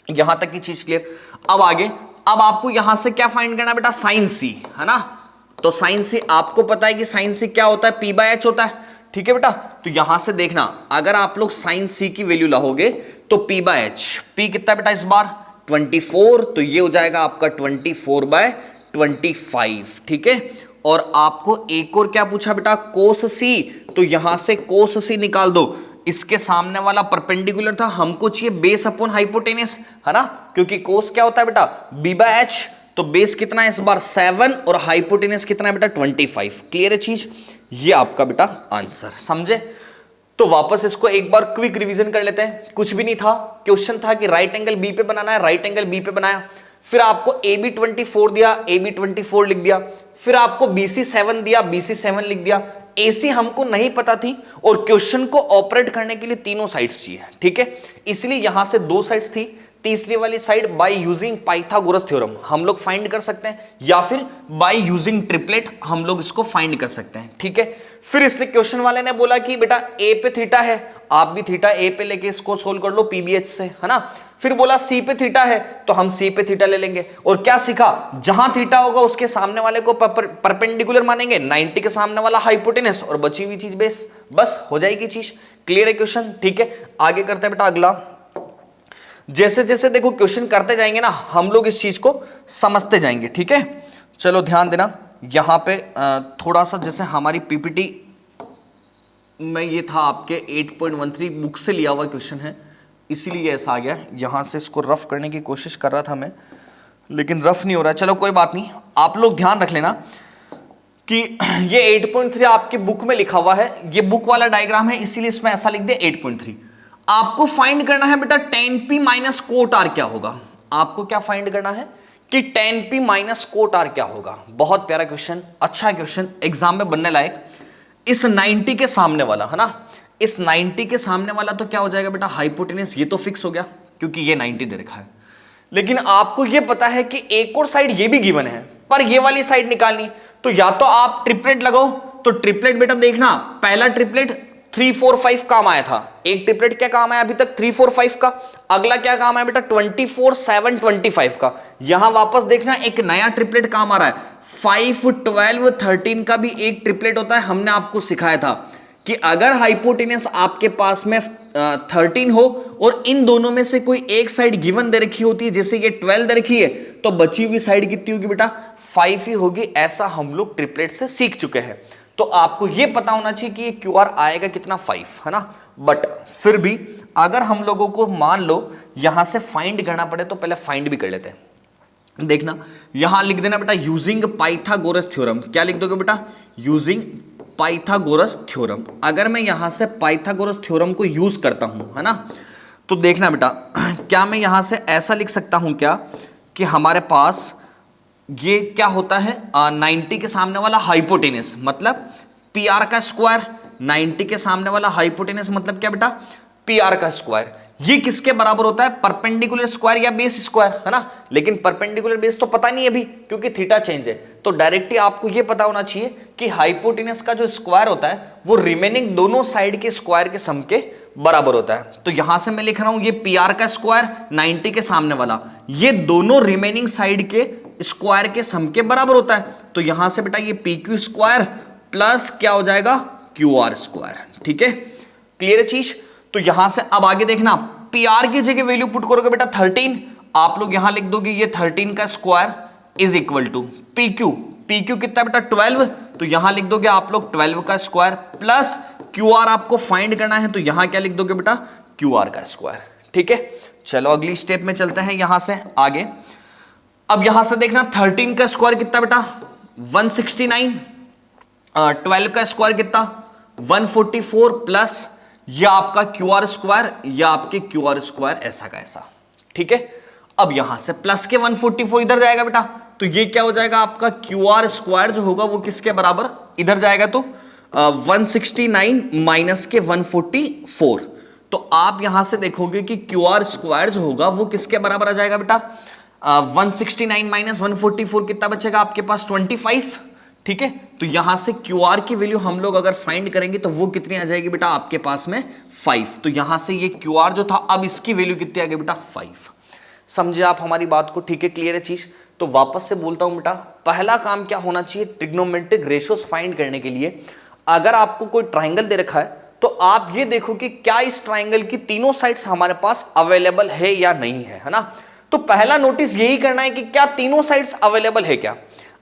यहां तक की चीज क्लियर। अब आगे, अब आपको यहां से क्या फाइंड करना बेटा, साइन सी, है ना। तो साइन सी आपको पता है कि साइन सी क्या होता है, P/H होता है, ठीक है बेटा। तो यहां से देखना अगर आप लोग साइन सी की वैल्यू लाओगे तो P/H, P कितना बेटा इस बार 24, तो ये हो जाएगा आपका 24/25, ठीक है। और आपको एक और क्या पूछा बेटा, कोस सी, तो यहां से कोस सी निकाल दो। इसके सामने वाला परपेंडिकुलर था, हमको चाहिए बेस अपॉन हाइपोटेनस, है ना, क्योंकि कोस क्या होता है बेटा B/H। तो बेस कितना है इस बार 7, और हाइपोटेनस कितना है बेटा 25। क्लियर है चीज, ये आपका बेटा आंसर, समझे। तो वापस इसको एक बार क्विक रिवीजन कर लेते हैं। कुछ भी नहीं था, क्वेश्चन था कि राइट एंगल बी पे बनाना है, राइट एंगल बी पे बनाया, फिर आपको AB 24 दिया, AB 24 लिख दिया, फिर आपको BC 7 दिया, BC 7 लिख दिया। AC हमको नहीं पता थी, और क्वेश्चन को ऑपरेट करने के लिए तीनों साइड्स चाहिए, ठीक है। इसलिए यहां से 2 साइड्स थी, तीसरी वाली side by using Pythagoras theorem हम लोग फाइंड कर सकते हैं, या फिर बाय यूजिंग ट्रिपलेट हम लोग इसको फाइंड कर सकते हैं। ठीक है, फिर इसलिए क्वेश्चन वाले ने बोला कि बेटा ए पे थीटा है, आप भी थीटा ए पे लेके इसको सोल्व कर लो पीबीएच से, है ना। फिर बोला सी पे थीटा है तो हम सी पे थीटा ले लेंगे, और क्या सीखा, जहां थीटा होगा उसके सामने वाले को परपेंडिकुलर मानेंगे, 90 के सामने वाला हाइपोटेनस और बची हुई चीज बेस, बस हो जाएगी चीज। क्लियर है क्वेश्चन। ठीक है, आगे करते हैं बेटा अगला। जैसे जैसे देखो क्वेश्चन करते जाएंगे ना हम लोग इस चीज को समझते जाएंगे। ठीक है, चलो ध्यान देना यहां पे थोड़ा सा, जैसे हमारी पीपीटी में ये था आपके 8.13 बुक से लिया हुआ क्वेश्चन है, इसीलिए ऐसा आ गया। यहां से इसको रफ करने की कोशिश कर रहा था मैं, लेकिन रफ नहीं हो रहा है। चलो कोई बात नहीं, आप लोग ध्यान रख लेना कि ये 8.3 आपकी बुक में लिखा हुआ है, ये बुक वाला डायग्राम है, इसीलिए इसमें ऐसा लिख दिया 8.3। आपको फाइंड करना है बेटा tan p minus cot r क्या होगा। आपको क्या फाइंड करना है कि tan p minus cot r क्या होगा। बहुत प्यारा क्वेश्चन, अच्छा क्वेश्चन, एग्जाम में बनने लायक। इस 90 के सामने वाला है ना, इस 90 के सामने वाला तो क्या हो जाएगा बेटा हाइपोटेनस, ये तो फिक्स हो गया क्योंकि ये 90 दे रखा है। लेकिन आपको ये पता है कि एक और साइड ये भी गिवन है, पर ये वाली साइड निकालनी, तो या तो आप ट्रिपलेट लगाओ। तो ट्रिपलेट बेटा देखना, पहला ट्रिपलेट 3 4 5 काम आया था, एक ट्रिपलेट क्या काम आया अभी तक 3 4 5 का, अगला क्या काम आया बेटा 24 7 25 का। यहां वापस देखना एक नया ट्रिपलेट काम आ रहा है, 5 12 13 का भी एक ट्रिपलेट होता है। हमने आपको सिखाया था कि अगर हाइपोटेनस आपके पास में 13 हो और इन दोनों में से कोई एक साइड गिवन दे रखी होती है, जैसे ये 12 दे रखी है, तो बची हुई साइड कितनी होगी बेटा 5 ही होगी। ऐसा हम लोग ट्रिपलेट से सीख चुके हैं, तो आपको यह पता होना चाहिए कि ये क्यू आर आएगा कितना 5, है ना। बट फिर भी अगर हम लोगों को मान लो यहां से फाइंड करना पड़े तो पहले फाइंड भी कर लेते हैं। देखना यहां लिख देना बेटा यूजिंग पाइथागोरस थ्योरम। क्या लिख दोगे बेटा, यूजिंग पाइथागोरस थ्योरम। अगर मैं यहां से पाइथागोरस थ्योरम को यूज करता हूं, है ना, तो देखना बेटा क्या मैं यहां से ऐसा लिख सकता हूं क्या कि हमारे पास ये क्या होता है 90 के सामने वाला हाइपोटेनस मतलब पी आर का स्क्वायर, 90 के सामने वाला हाइपोटेनस मतलब क्या बेटा पी आर का स्क्वायर। ये किसके बराबर होता है, परपेंडिकुलर स्क्वायर या बेस स्क्वायर, है ना। लेकिन परपेंडिकुलर बेस तो पता नहीं अभी क्योंकि थीटा चेंज है, तो डायरेक्टली आपको ये पता होना चाहिए कि हाइपोटेनस का जो स्क्वायर होता है वो रिमेनिंग दोनों साइड के स्क्वायर के सम के बराबर होता है। तो यहां से मैं लिख रहा हूं ये पी आर का स्क्वायर 90 के सामने वाला, ये दोनों रिमेनिंग साइड के स्क्वायर के सम के बराबर होता है। तो यहां से बेटा ये पी क्यू स्क्वायर प्लस क्या हो जाएगा क्यू आर स्क्वायर। ठीक है, क्लियर है चीज। तो यहां से अब आगे देखना, पी आर की जगह वैल्यू पुट करोगे बेटा 13, आप लोग यहां लिख दोगे ये 13 का square is equal to p q. P q कितना बेटा 12, तो यहां लिख दोगे आप लोग 12 का स्क्वायर प्लस क्यू आर आपको फाइंड करना है, तो यहां क्या लिख दोगे बेटा क्यू आर का स्क्वायर। ठीक है, चलो अगली स्टेप में चलते हैं यहां से आगे। अब यहां से देखना 13 का स्क्वायर कितना बेटा 169, 12 का स्क्वायर कितना 144 प्लस या आपका क्यू आर स्क्वायर या आपके क्यू आर स्क्वायर ऐसा का ऐसा। ठीक है, अब यहां से प्लस के 144 इधर जाएगा बेटा, तो ये क्या हो जाएगा आपका क्यू आर स्क्वायर जो होगा वो किसके बराबर इधर जाएगा, तो 169 माइनस के 144। तो आप यहां से देखोगे कि क्यू आर स्क्वायर जो होगा वो किसके बराबर आ जाएगा बेटा 169 माइनस 144 कितना बचेगा आपके पास 25। ठीक है, तो यहां से क्यू आर की वैल्यू हम लोग अगर फाइंड करेंगे तो वो कितनी आ जाएगी बेटा आपके पास में 5। तो यहां से ये क्यू आर जो था अब इसकी वैल्यू कितनी आ गई बेटा 5। समझे आप हमारी बात को। ठीक है, क्लियर है चीज। तो वापस से बोलता हूं बेटा, पहला काम क्या होना चाहिए ट्रिग्नोमेट्रिक रेशियोज फाइंड करने के लिए, अगर आपको कोई ट्राइंगल दे रखा है तो आप ये देखो कि क्या इस ट्राइंगल की तीनों साइड्स हमारे पास अवेलेबल है या नहीं है, है ना। तो पहला नोटिस यही करना है कि क्या तीनों साइड्स अवेलेबल है क्या।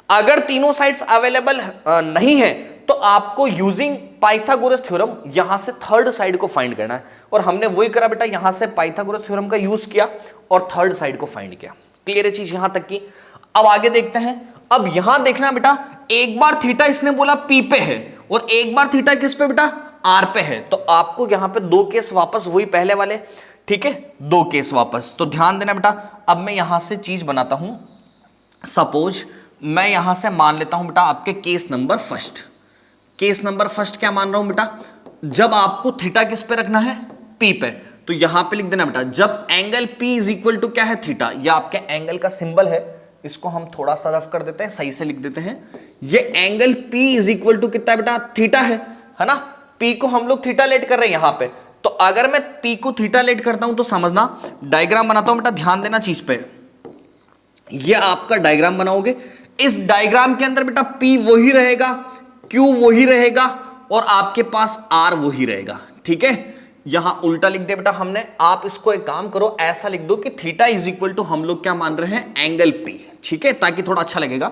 अगर तीनों साइड्स अवेलेबल नहीं है तो आपको यूजिंग पाइथागोरस थ्योरम यहां से थर्ड साइड को फाइंड करना है, और हमने वही करा बेटा, यहां से पाइथागोरस थ्योरम का यूज किया और थर्ड साइड को फाइंड किया। क्लियर है चीज यहां तक की। अब आगे देखते हैं। अब यहां देखना बेटा, एक बार थीटा इसने बोला पी पे है और एक बार थीटा किस पे बेटा आर पे है, तो आपको यहां पे दो केस वापस वही पहले वाले। ठीक है, दो केस वापस। तो ध्यान देना बेटा, अब मैं यहां से चीज बनाता हूं। सपोज मैं यहां से मान लेता हूं बेटा आपके case number first. Case number first क्या मान रहा हूं बेटा, जब आपको थीटा किस पे रखना है पी पे, तो यहां पे लिख देना बेटा, जब angle P is equal to क्या है, थीटा, या आपके एंगल का सिंबल है, इसको हम थोड़ा सा रफ कर देते हैं, सही से लिख देते हैं। ये angle P is equal to कितना बेटा, थीटा है ना। P को हम लोग थीटा लेट कर रहे हैं यहां पे, तो अगर मैं P को थीटा लेट करता हूं तो समझना, डायग्राम बनाता हूं बेटा, ध्यान देना चीज पे। ये आपका डायग्राम बनाओगे, इस डायग्राम के अंदर बेटा P वही रहेगा, Q वही रहेगा, और आपके पास R वही रहेगा, ठीक है। यहां उल्टा लिख दे बेटा हमने, आप इसको एक काम करो, ऐसा लिख दो कि थीटा इज इक्वल टू हम लोग क्या मान रहे हैं, एंगल P, ठीक है, ताकि थोड़ा अच्छा लगेगा।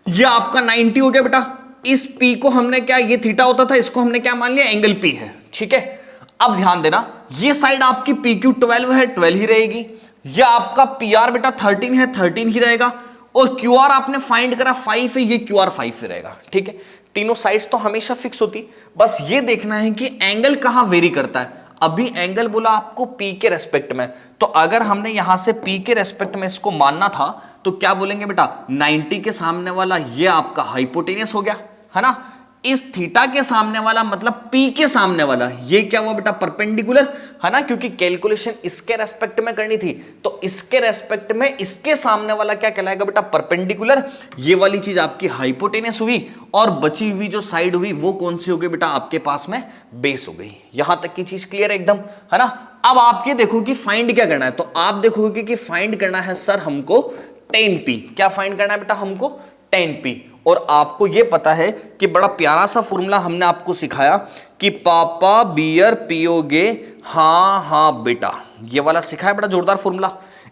ये आपका 90 हो गया बेटा, इस P को हमने क्या, ये थीटा होता था, इसको हमने क्या मान लिया, एंगल P है, ठीक है। अब ध्यान देना, ये साइड आपकी PQ 12 है, 12 ही रहेगी। ये आपका PR बेटा 13 है, 13 ही रहेगा, और QR आपने फाइंड करा 5 है, ये QR 5 ही रहेगा, ठीक है। तीनों साइड्स तो हमेशा फिक्स होती, बस ये देखना है कि एंगल कहां वेरी करता है। अभी एंगल बोला आपको P के रेस्पेक्ट में, तो अगर हमने यहां से P के रेस्पेक्ट में इसको मानना था तो क्या बोलेंगे बेटा, 90 के सामने वाला ये आपका हाइपोटेनियस हो गया, है ना। इस थीटा के सामने वाला मतलब P के सामने वाला, ये क्या हुआ बेटा, परपेंडिकुलर, है ना, क्योंकि कैलकुलेशन इसके रेस्पेक्ट में करनी थी, तो इसके रेस्पेक्ट में इसके सामने वाला क्या कहलाएगा बेटा, परपेंडिकुलर। ये वाली चीज आपकी हाइपोटेनियस हुई, और बची हुई जो साइड हुई वो कौन सी हो गई बेटा, आपके पास में बेस हो गई। यहां तक की चीज क्लियर है एकदम, है ना। अब आप ये देखो कि फाइंड क्या करना है, तो आप देखोगे कि फाइंड करना है सर हमको tan P, क्या फाइंड करना है बेटा हमको, tan P। और आपको ये पता है कि बड़ा प्यारा सा फॉर्मूला हमने आपको सिखाया कि पापा बियर पियोगे, हाँ हाँ बेटा, ये वाला सिखाया बड़ा जोरदार फॉर्मूला।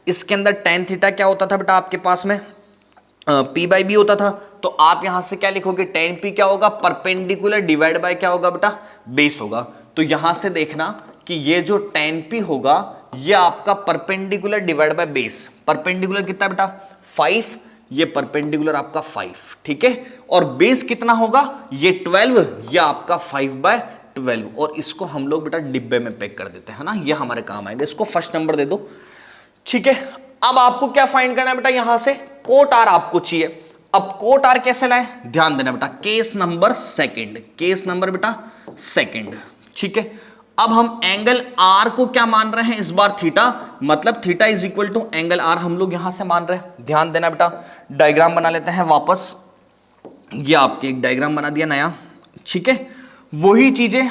इसके अंदर tan थीटा क्या होता था बेटा आपके पास में, P बाई बी होता था, तो आप यहां से क्या लिखोगे, tan P क्या होगा, परपेंडिकुलर डिवाइड बाय क्या होगा बेटा, बेस होगा। तो यहां से देखना कि ये जो tan P होगा ये आपका perpendicular divide by base, perpendicular कितना बेटा 5, ये परपेंडिकुलर आपका 5, ठीक है, और बेस कितना होगा, ये 12, ये आपका 5/12, और इसको हम लोग बेटा डिब्बे में पैक कर देते हैं ना, ये हमारे काम आएगा, इसको फर्स्ट नंबर दे दो, ठीक है। अब आपको क्या फाइंड करना है बेटा, यहां से कोट आर आपको चाहिए। अब कोट आर कैसे लाए, ध्यान देना बेटा, case number second, case number बेटा सेकंड, ठीक है। अब हम एंगल आर को क्या मान रहे हैं इस बार, थीटा, मतलब theta is equal to angle r हम लोग यहां से मान रहे हैं। ध्यान देना बेटा, डायग्राम बना लेते हैं वापस, ये आपके एक डायग्राम बना दिया नया, ठीक है। वही चीजें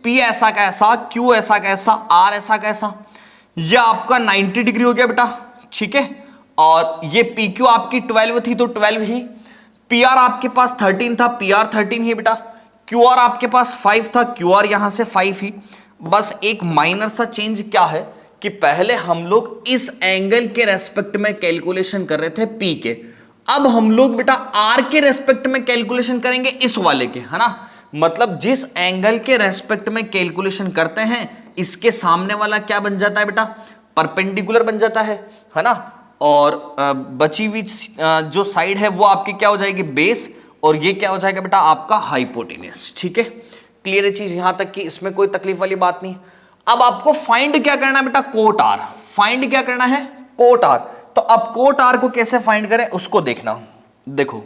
P ऐसा कैसा, Q ऐसा कैसा, R ऐसा कैसा, ये आपका 90 डिग्री हो गया बेटा, ठीक है। और ये PQ आपकी 12 थी तो 12 ही, PR आपके पास 13 था, PR 13 ही बेटा, QR आपके पास 5 था, QR यहां से 5 ही। बस एक माइनर सा चेंज क्या है कि पहले हम लोग इस एंगल के रेस्पेक्ट में कैलकुलेशन कर रहे थे P के, अब हम लोग बेटा R के रेस्पेक्ट में कैलकुलेशन करेंगे इस वाले के, है ना। मतलब जिस एंगल के रेस्पेक्ट में कैलकुलेशन करते हैं इसके सामने वाला क्या बन जाता है बेटा, परपेंडिकुलर बन जाता है ना। और बची हुई जो साइड है वो आपकी क्या हो जाएगी, बेस, और ये क्या हो जाएगा बेटा आपका हाइपोटेनियस, ठीक है। क्लियर है चीज यहां तक कि इसमें कोई तकलीफ वाली बात नहीं। अब आपको फाइंड क्या करना है बेटा, कोट आर, फाइंड क्या करना है, कोट आर। तो अब कोट आर को कैसे फाइंड करें उसको देखना। देखो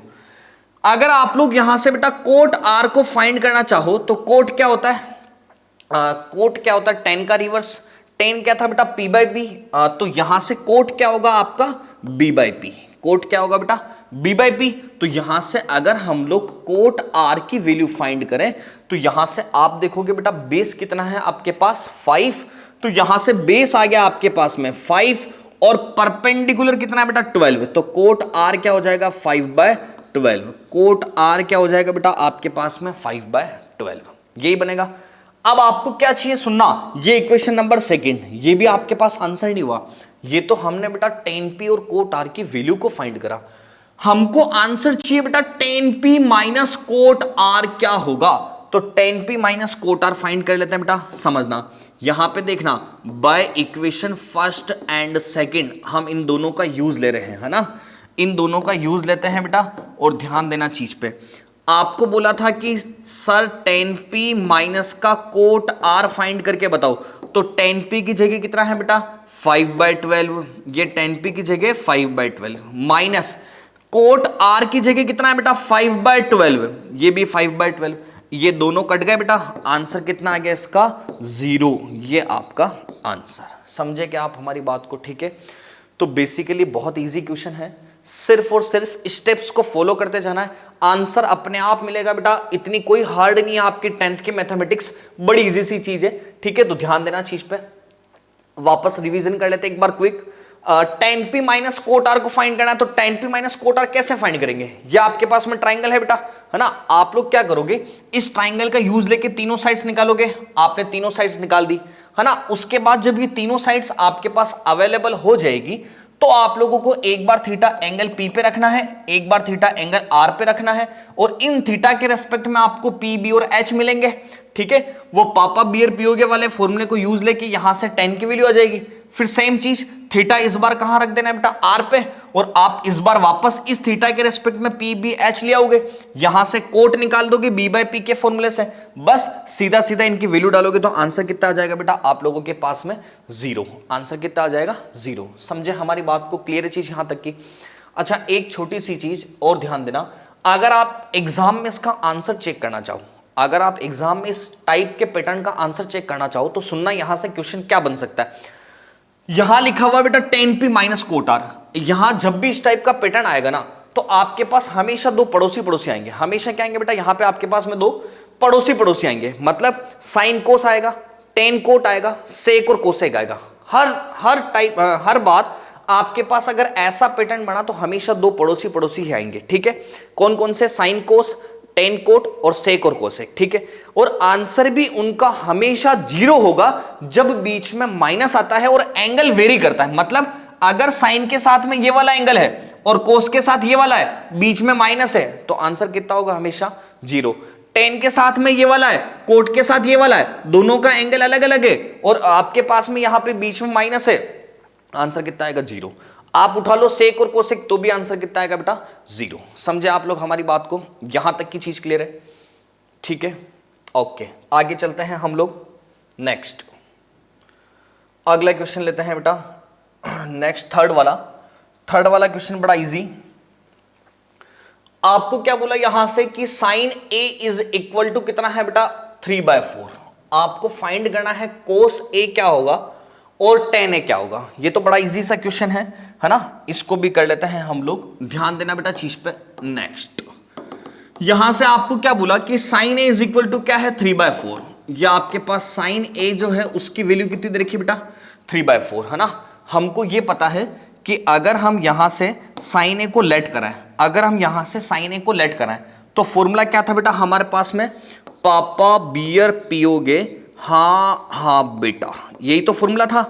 अगर आप लोग यहां से बेटा कोट आर को फाइंड करना चाहो तो कोट क्या होता है, कोट क्या होता है, tan का रिवर्स, tan क्या था बेटा P बाई बी, तो यहां से कोट क्या होगा आपका B बाई पी, कोट क्या होगा बेटा B बाई पी। तो यहां से अगर हम लोग कोट R की वैल्यू फाइंड करें तो यहां से आप देखोगे बेटा बेस कितना है आपके पास 5, तो यहां से बेस आ गया आपके पास में 5, और परपेंडिकुलर कितना है बेटा 12, तो कोट R क्या हो जाएगा 5/12, कोट R क्या हो जाएगा बेटा आपके पास में 5/12, यही बनेगा। अब आपको क्या चाहिए सुनना, ये इक्वेशन नंबर सेकंड, ये भी आपके पास आंसर नहीं हुआ, ये तो हमने बेटा tan P और कोट R की वैल्यू को फाइंड करा, हमको आंसर चाहिए बेटा tan P minus cot R क्या होगा। तो tan P minus cot R find कर लेते हैं बेटा, समझना यहां पे देखना, by equation first and second हम इन दोनों का यूज ले रहे हैं, है ना, इन दोनों का यूज लेते हैं बेटा। और ध्यान देना चीज पे, आपको बोला था कि सर tan P माइनस का कोट R फाइंड करके बताओ, तो tan P की जगह कितना है बेटा 5/12, ये tan P की जगह 5/12 माइनस कोट R की जगह कितना है बेटा 5/12, ये भी 5/12, ये दोनों कट गए बेटा, आंसर कितना आ गया इसका 0, ये आपका आंसर। समझे क्या आप हमारी बात को? ठीक है, तो बेसिकली बहुत इजी क्वेश्चन है, सिर्फ और सिर्फ स्टेप्स को फॉलो करते जाना है, आंसर अपने आप मिलेगा बेटा। इतनी कोई हार्ड नहीं है आपकी 10th की मैथमेटिक्स, बड़ी इजी सी चीज है। ठीक है, तो ध्यान देना चीज पे। वापस रिवीजन कर लेते एक बार quick. tan p minus cot R को फाइंड करना है, तो tan p minus cot R कैसे फाइंड करेंगे? ये आपके पास में ट्राइंगल है बेटा, है ना। आप लोग क्या करोगे, इस ट्राइंगल का यूज लेके तीनों साइड्स निकालोगे। आपने तीनों साइड्स निकाल दी, है ना। उसके बाद जब ये तीनों साइड्स आपके पास अवेलेबल हो जाएगी, तो आप लोगों को एक बार थीटा एंगल P पे रखना है, एक बार थीटा एंगल R पे रखना है, और इन थीटा के रेस्पेक्ट में आपको P, B और H मिलेंगे। ठीक है, वो पापा बियर पियोगे वाले फॉर्मूले को यूज लेके यहां से tan की वैल्यू आ जाएगी। फिर सेम चीज, थीटा इस बार कहां रख देना है बेटा, R पे, और आप इस बार वापस इस थीटा के रेस्पेक्ट में P, B, H ले आओगे, यहां से कोट निकाल दोगे B बाय P के फॉर्मूले से, बस सीधा सीधा इनकी वैल्यू डालोगे, तो आंसर कितना आ जाएगा बेटा आप लोगों के पास में 0। आंसर कितना आ जाएगा 0। समझे हमारी बात को? क्लियर है चीज यहां तक की? अच्छा, एक छोटी सी चीज और ध्यान देना, अगर आप एग्जाम में इसका आंसर चेक करना चाहो, अगर आप एग्जाम में इस टाइप के पैटर्न का आंसर चेक करना चाहो, तो सुनना यहां से क्वेश्चन क्या बन सकता है। यहां लिखा हुआ बेटा tan p minus cot r, यहां जब भी इस टाइप का पैटर्न आएगा ना, तो आपके पास हमेशा दो पड़ोसी आएंगे। हमेशा क्या आएंगे बेटा, यहां पे आपके पास में दो पड़ोसी आएंगे, मतलब साइन कोस आएगा, टेन कोट आएगा, सेक और कोसेक आएगा। हर बार आपके पास अगर ऐसा पैटर्न बना तो हमेशा दो पड़ोसी ही आएंगे। ठीक है, कौन कौन से? साइन कोस, टेन कोट और सेक और कोसेक। ठीक है, और आंसर भी उनका हमेशा 0 होगा जब बीच में माइनस आता है और एंगल वेरी करता है। मतलब अगर साइन के साथ में ये वाला एंगल है और कोस के साथ ये वाला है, बीच में माइनस है, तो आंसर कितना होगा? हमेशा 0। टेन के साथ में ये वाला है, कोट के साथ ये वाला है, दोनों का एंगल अलग अलग है, और आपके पास में यहां पे बीच में माइनस है, आंसर कितना आएगा? 0। आप उठा लो सेक और कोसेक, तो भी आंसर कितना आएगा बेटा? 0। समझे आप लोग हमारी बात को? यहां तक की चीज क्लियर है? ठीक है, ओके, आगे चलते हैं हम लोग। नेक्स्ट अगला क्वेश्चन लेते हैं बेटा। नेक्स्ट थर्ड वाला क्वेश्चन बड़ा इजी। आपको क्या बोला यहां से कि sine A is equal to कितना है बेटा? 3/4। आपको फाइंड करना है कोस A क्या होगा और tan A क्या होगा। ये तो बड़ा इजी सा क्वेश्चन है ना। इसको भी कर लेते हैं हम लोग, ध्यान देना बेटा चीज पे। नेक्स्ट यहां से आपको क्या बोला कि sine A is equal to क्या है? 3/4। या आपके पास साइन A जो है उसकी वैल्यू कितनी दे रखी बेटा? 3/4, है ना। हमको ये पता है कि अगर हम यहां से साइन A को लेट कराएं, अगर हम यहां से साइन A को लेट कराएं, तो फॉर्मूला क्या था बेटा हमारे पास में? पापा बियर पियोगे हाँ बेटा, यही तो फॉर्मूला था।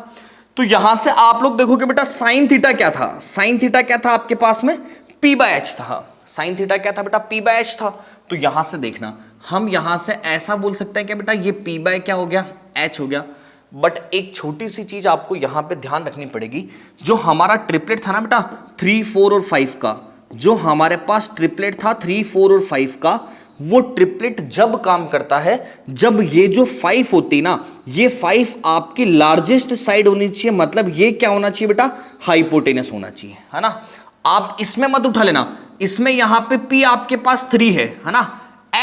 तो यहां से आप लोग देखोगे बेटा साइन थीटा क्या था? साइन थीटा क्या था आपके पास में? P/H था। साइन थीटा क्या था बेटा? P/H था। तो यहां से देखना, हम यहां से ऐसा बोल सकते हैं कि बेटा ये P/ क्या हो गया? H हो गया। बट एक छोटी सी चीज आपको यहां पे ध्यान रखनी पड़ेगी, जो हमारा ट्रिपलेट था ना बेटा 3, 4 और 5 का, जो हमारे पास ट्रिपलेट था 3, 4 और 5 का, वो ट्रिपलेट जब काम करता है जब ये जो 5 होती ना, ये 5 आपकी लार्जेस्ट साइड होनी चाहिए। मतलब ये क्या होना चाहिए बेटा? हाइपोटेनस होना चाहिए, है ना। आप इसमें मत उठा लेना, इसमें यहां पे P आपके पास 3 है ना।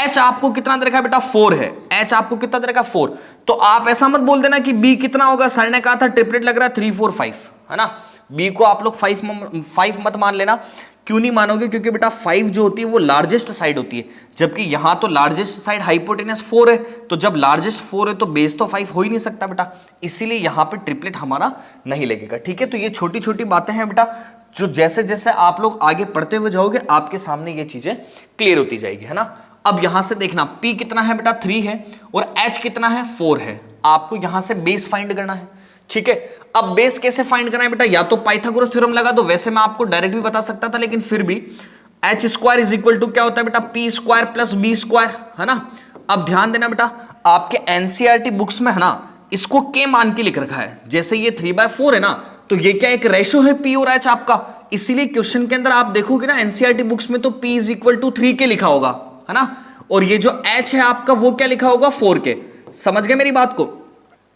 H आपको कितना दे रखा है बेटा? 4 है। H आपको कितना दे रखा है? 4। तो आप ऐसा मत बोल देना कि B कितना होगा, सर ने कहा था ट्रिपलेट लग रहा है 3, 4, 5, है ना। B को आप लोग 5 मत मान लेना। क्यों नहीं मानोगे? क्योंकि बेटा 5 जो होती है वो लार्जेस्ट साइड होती है, जबकि यहां तो लार्जेस्ट साइड हाइपोटेनस 4 है। तो जब लार्जेस्ट 4 है तो बेस तो 5 हो ही नहीं सकता बेटा, इसीलिए यहां पे ट्रिपलेट हमारा नहीं लगेगा। ठीक है, तो ये छोटी छोटी बातें हैं बेटा, जो जैसे जैसे आप लोग आगे पढ़ते हुए जाओगे आपके सामने ये चीजें क्लियर होती जाएगी, है ना। अब यहां से देखना P कितना है बेटा? 3 है, और H कितना है? 4 है। आपको यहां से बेस फाइंड करना है। ठीक है, अब बेस कैसे फाइंड करना है बेटा? या तो पाइथागोरस थ्योरम लगा दो, वैसे मैं आपको डायरेक्ट भी बता सकता था, लेकिन फिर भी H² इज इक्वल टू क्या होता है बेटा? P² प्लस B², है ना। अब ध्यान देना बेटा, आपके NCERT बुक्स में है ना, इसको K मान के लिख रखा है। जैसे ये 3/4 है ना, तो ये क्या एक रेशो है P और H आपका, इसीलिए क्वेश्चन के अंदर आप देखोगे ना NCERT बुक्स में तो P is equal to 3K लिखा होगा, है ना। और ये जो H है आपका वो क्या लिखा होगा? 4K। समझ गए मेरी बात को?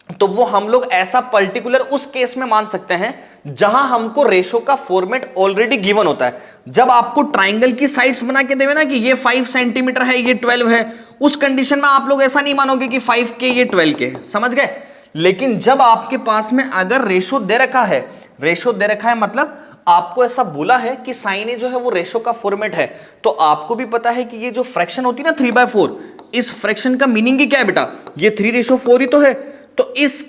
तो वो हम लोग ऐसा पर्टिकुलर उस केस में मान सकते हैं जहां हमको रेशो का फॉर्मेट ऑलरेडी गिवन होता है। जब आपको ट्राइंगल की साइड्स बना के देवे ना कि ये 5 सेंटीमीटर है, ये 12 है, उस कंडीशन में आप लोग ऐसा नहीं मानोगे कि 5K ये 12K, समझ गए। लेकिन जब आपके पास में अगर रेशो दे रखा है, रेशो दे रखा है मतलब आपको ऐसा बोला है कि साइन ए जो है वो रेशो का फॉर्मेट है, तो आपको भी पता है कि ये जो फ्रैक्शन होती है ना 3/4, इस फ्रैक्शन का मीनिंग ही क्या है बेटा, ये 3:4 ही तो है। तो इस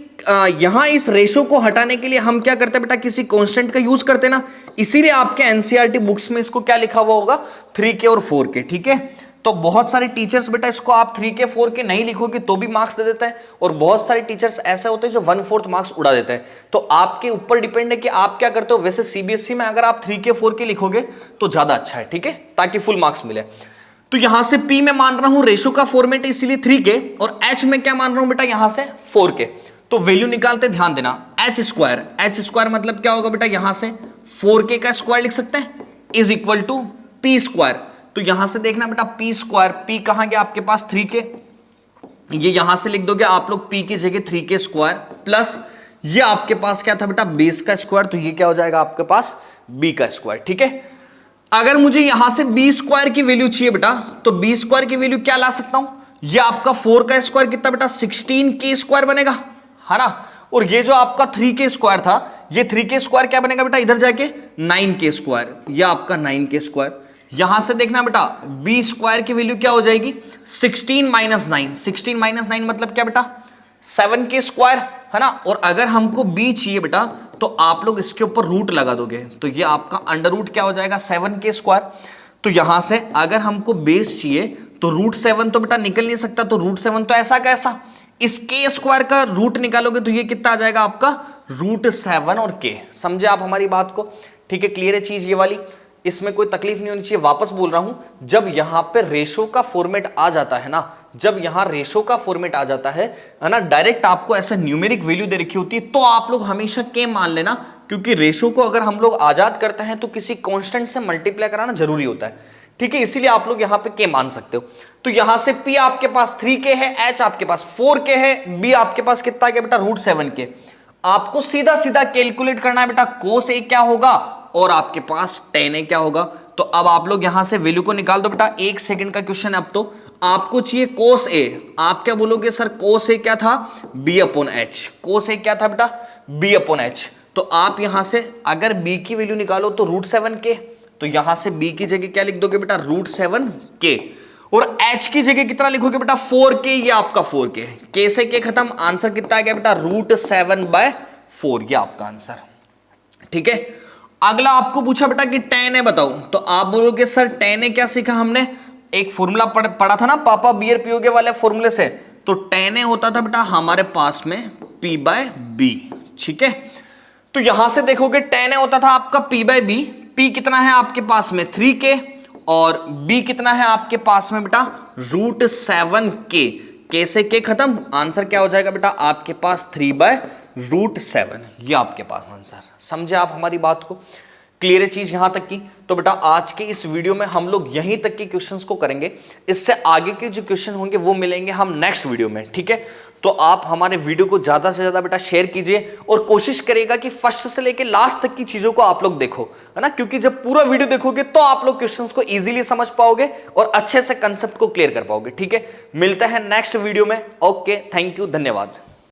यहां इस रेशो को हटाने के लिए हम क्या करते हैं बेटा, किसी कांस्टेंट का यूज करते हैं ना, इसीलिए आपके एनसीईआरटी बुक्स में इसको क्या लिखा हुआ होगा, 3K और 4K, ठीक है। तो बहुत सारे टीचर्स बेटा इसको आप 3K 4K नहीं लिखोगे तो भी मार्क्स दे देता है, और बहुत सारे टीचर्स ऐसे होते हैं जो 1/4 मार्क्स उड़ा देते हैं। तो आपके ऊपर डिपेंड है कि आप क्या करते हो। वैसे सीबीएसई में अगर आप 3K 4K लिखोगे तो ज्यादा अच्छा है, ठीक है, ताकि फुल मार्क्स मिले। तो यहां से P में मान रहा हूं रेशो का फॉर्मेट है इसीलिए 3K, और H में क्या मान रहा हूं बेटा, यहां से 4K। तो वैल्यू निकालते, ध्यान देना, H स्क्वायर मतलब क्या होगा बेटा, यहां से 4K का स्क्वायर लिख सकते हैं is equal to P square. तो यहां से देखना बेटा P स्क्वायर, P कहां गया आपके पास 3K, ये यहां से लिख दोगे आप लोग P की जगह 3K स्क्वायर, प्लस ये आपके पास क्या था बेटा, बेस का स्क्वायर, तो ये क्या हो जाएगा आपके पास B का स्क्वायर, ठीक है। अगर मुझे यहां से B स्क्वायर की वैल्यू चाहिए बेटा, तो B स्क्वायर की वैल्यू क्या ला सकता हूं, ये आपका 4 का स्क्वायर कितना बेटा, 16K स्क्वायर बनेगा, है ना। और ये जो आपका 3K स्क्वायर था, ये 3K स्क्वायर क्या बनेगा बेटा, इधर जाके 9K स्क्वायर, ये आपका 9K स्क्वायर। यहां से देखना बेटा B स्क्वायर की वैल्यू क्या हो जाएगी, 16 - 9, 16 - 9 मतलब क्या बेटा, 7K स्क्वायर, है ना। और अगर हमको B चाहिए बेटा, तो आप लोग इसके ऊपर रूट लगा दोगे, तो ये आपका अंडर रूट क्या हो जाएगा, 7K स्क्वायर। तो यहां से अगर हमको बेस चाहिए तो √7 तो बेटा निकल नहीं सकता, तो √7 तो ऐसा कैसा, इस K स्क्वायर का रूट निकालोगे तो ये कितना आ जाएगा आपका, √7 और K। समझे आप हमारी बात को, ठीक है, क्लियर है चीज ये वाली, इसमें कोई तकलीफ नहीं होनी चाहिए। वापस बोल रहा हूं, जब यहां पे रेशो का फॉर्मेट आ जाता है ना, जब यहां रेशो का फॉर्मेट आ जाता है ना, डायरेक्ट आपको ऐसा न्यूमेरिक वैल्यू दे रखी होती है, तो आप लोग हमेशा K मान लेना, क्योंकि रेशो को अगर हम लोग आजाद करते हैं तो किसी कांस्टेंट से मल्टीप्लाई कराना जरूरी होता है, ठीक है, इसीलिए आप लोग यहां पे K मान सकते हो। तो यहां से P आपके पास 3K है, H आपके पास 4K है, B आपके पास कितना है बेटा, √7K। आपको सीधा सीधा कैलकुलेट करना है बेटा, cos A क्या होगा और आपके पास tan A क्या होगा। तो अब आप लोग यहां से वैल्यू को निकाल दो बेटा, 1 सेकंड का क्वेश्चन है। अब तो आपको चाहिए cos A, आप क्या बोलोगे सर, cos A क्या था, B/H, cos A क्या था बेटा, B/H। तो आप यहां से अगर B की वैल्यू निकालो तो √7K, तो यहां से B की जगह क्या लिख दोगे बेटा, √7K, और H की जगह कितना लिखोगे बेटा, 4K, ये आपका 4K, K से K खत्म, आंसर कितना आ गया बेटा, √7/4, ये आपका आंसर, ठीक है। अगला आपको पूछा बेटा कि tan A बताओ, तो आप बोलोगे सर tan A क्या सीखा हमने, एक फॉर्मूला पढ़ा था ना पापा बियर पियोगे वाले फॉर्मूले से, तो tan A होता था बेटा हमारे पास में P/B, ठीक है। तो यहां से देखोगे tan A होता था आपका P/B, P कितना है आपके पास में 3K, और B कितना है आपके पास में बेटा √7K, K से K खत्म, आंसर क्या हो जाएगा बेटा आपके पास 3/√7, ये आपके पास आंसर। समझे आप हमारी बात को, क्लियर है चीज यहां तक की। तो बेटा आज के इस वीडियो में हम लोग यहीं तक के क्वेश्चंस को करेंगे, इससे आगे के जो क्वेश्चन होंगे वो मिलेंगे हम नेक्स्ट वीडियो में, ठीक है। तो आप हमारे वीडियो को ज्यादा से ज्यादा बेटा शेयर कीजिए, और कोशिश करिएगा कि फर्स्ट से लेके लास्ट तक की चीजों को आप लोग देखो, है ना, क्योंकि जब पूरा वीडियो देखोगे तो आप लोग क्वेश्चंस को इजीली समझ पाओगे और अच्छे से कंसेप्ट को क्लियर कर पाओगे, ठीक है। मिलते हैं नेक्स्ट वीडियो में, ओके, थैंक यू, धन्यवाद।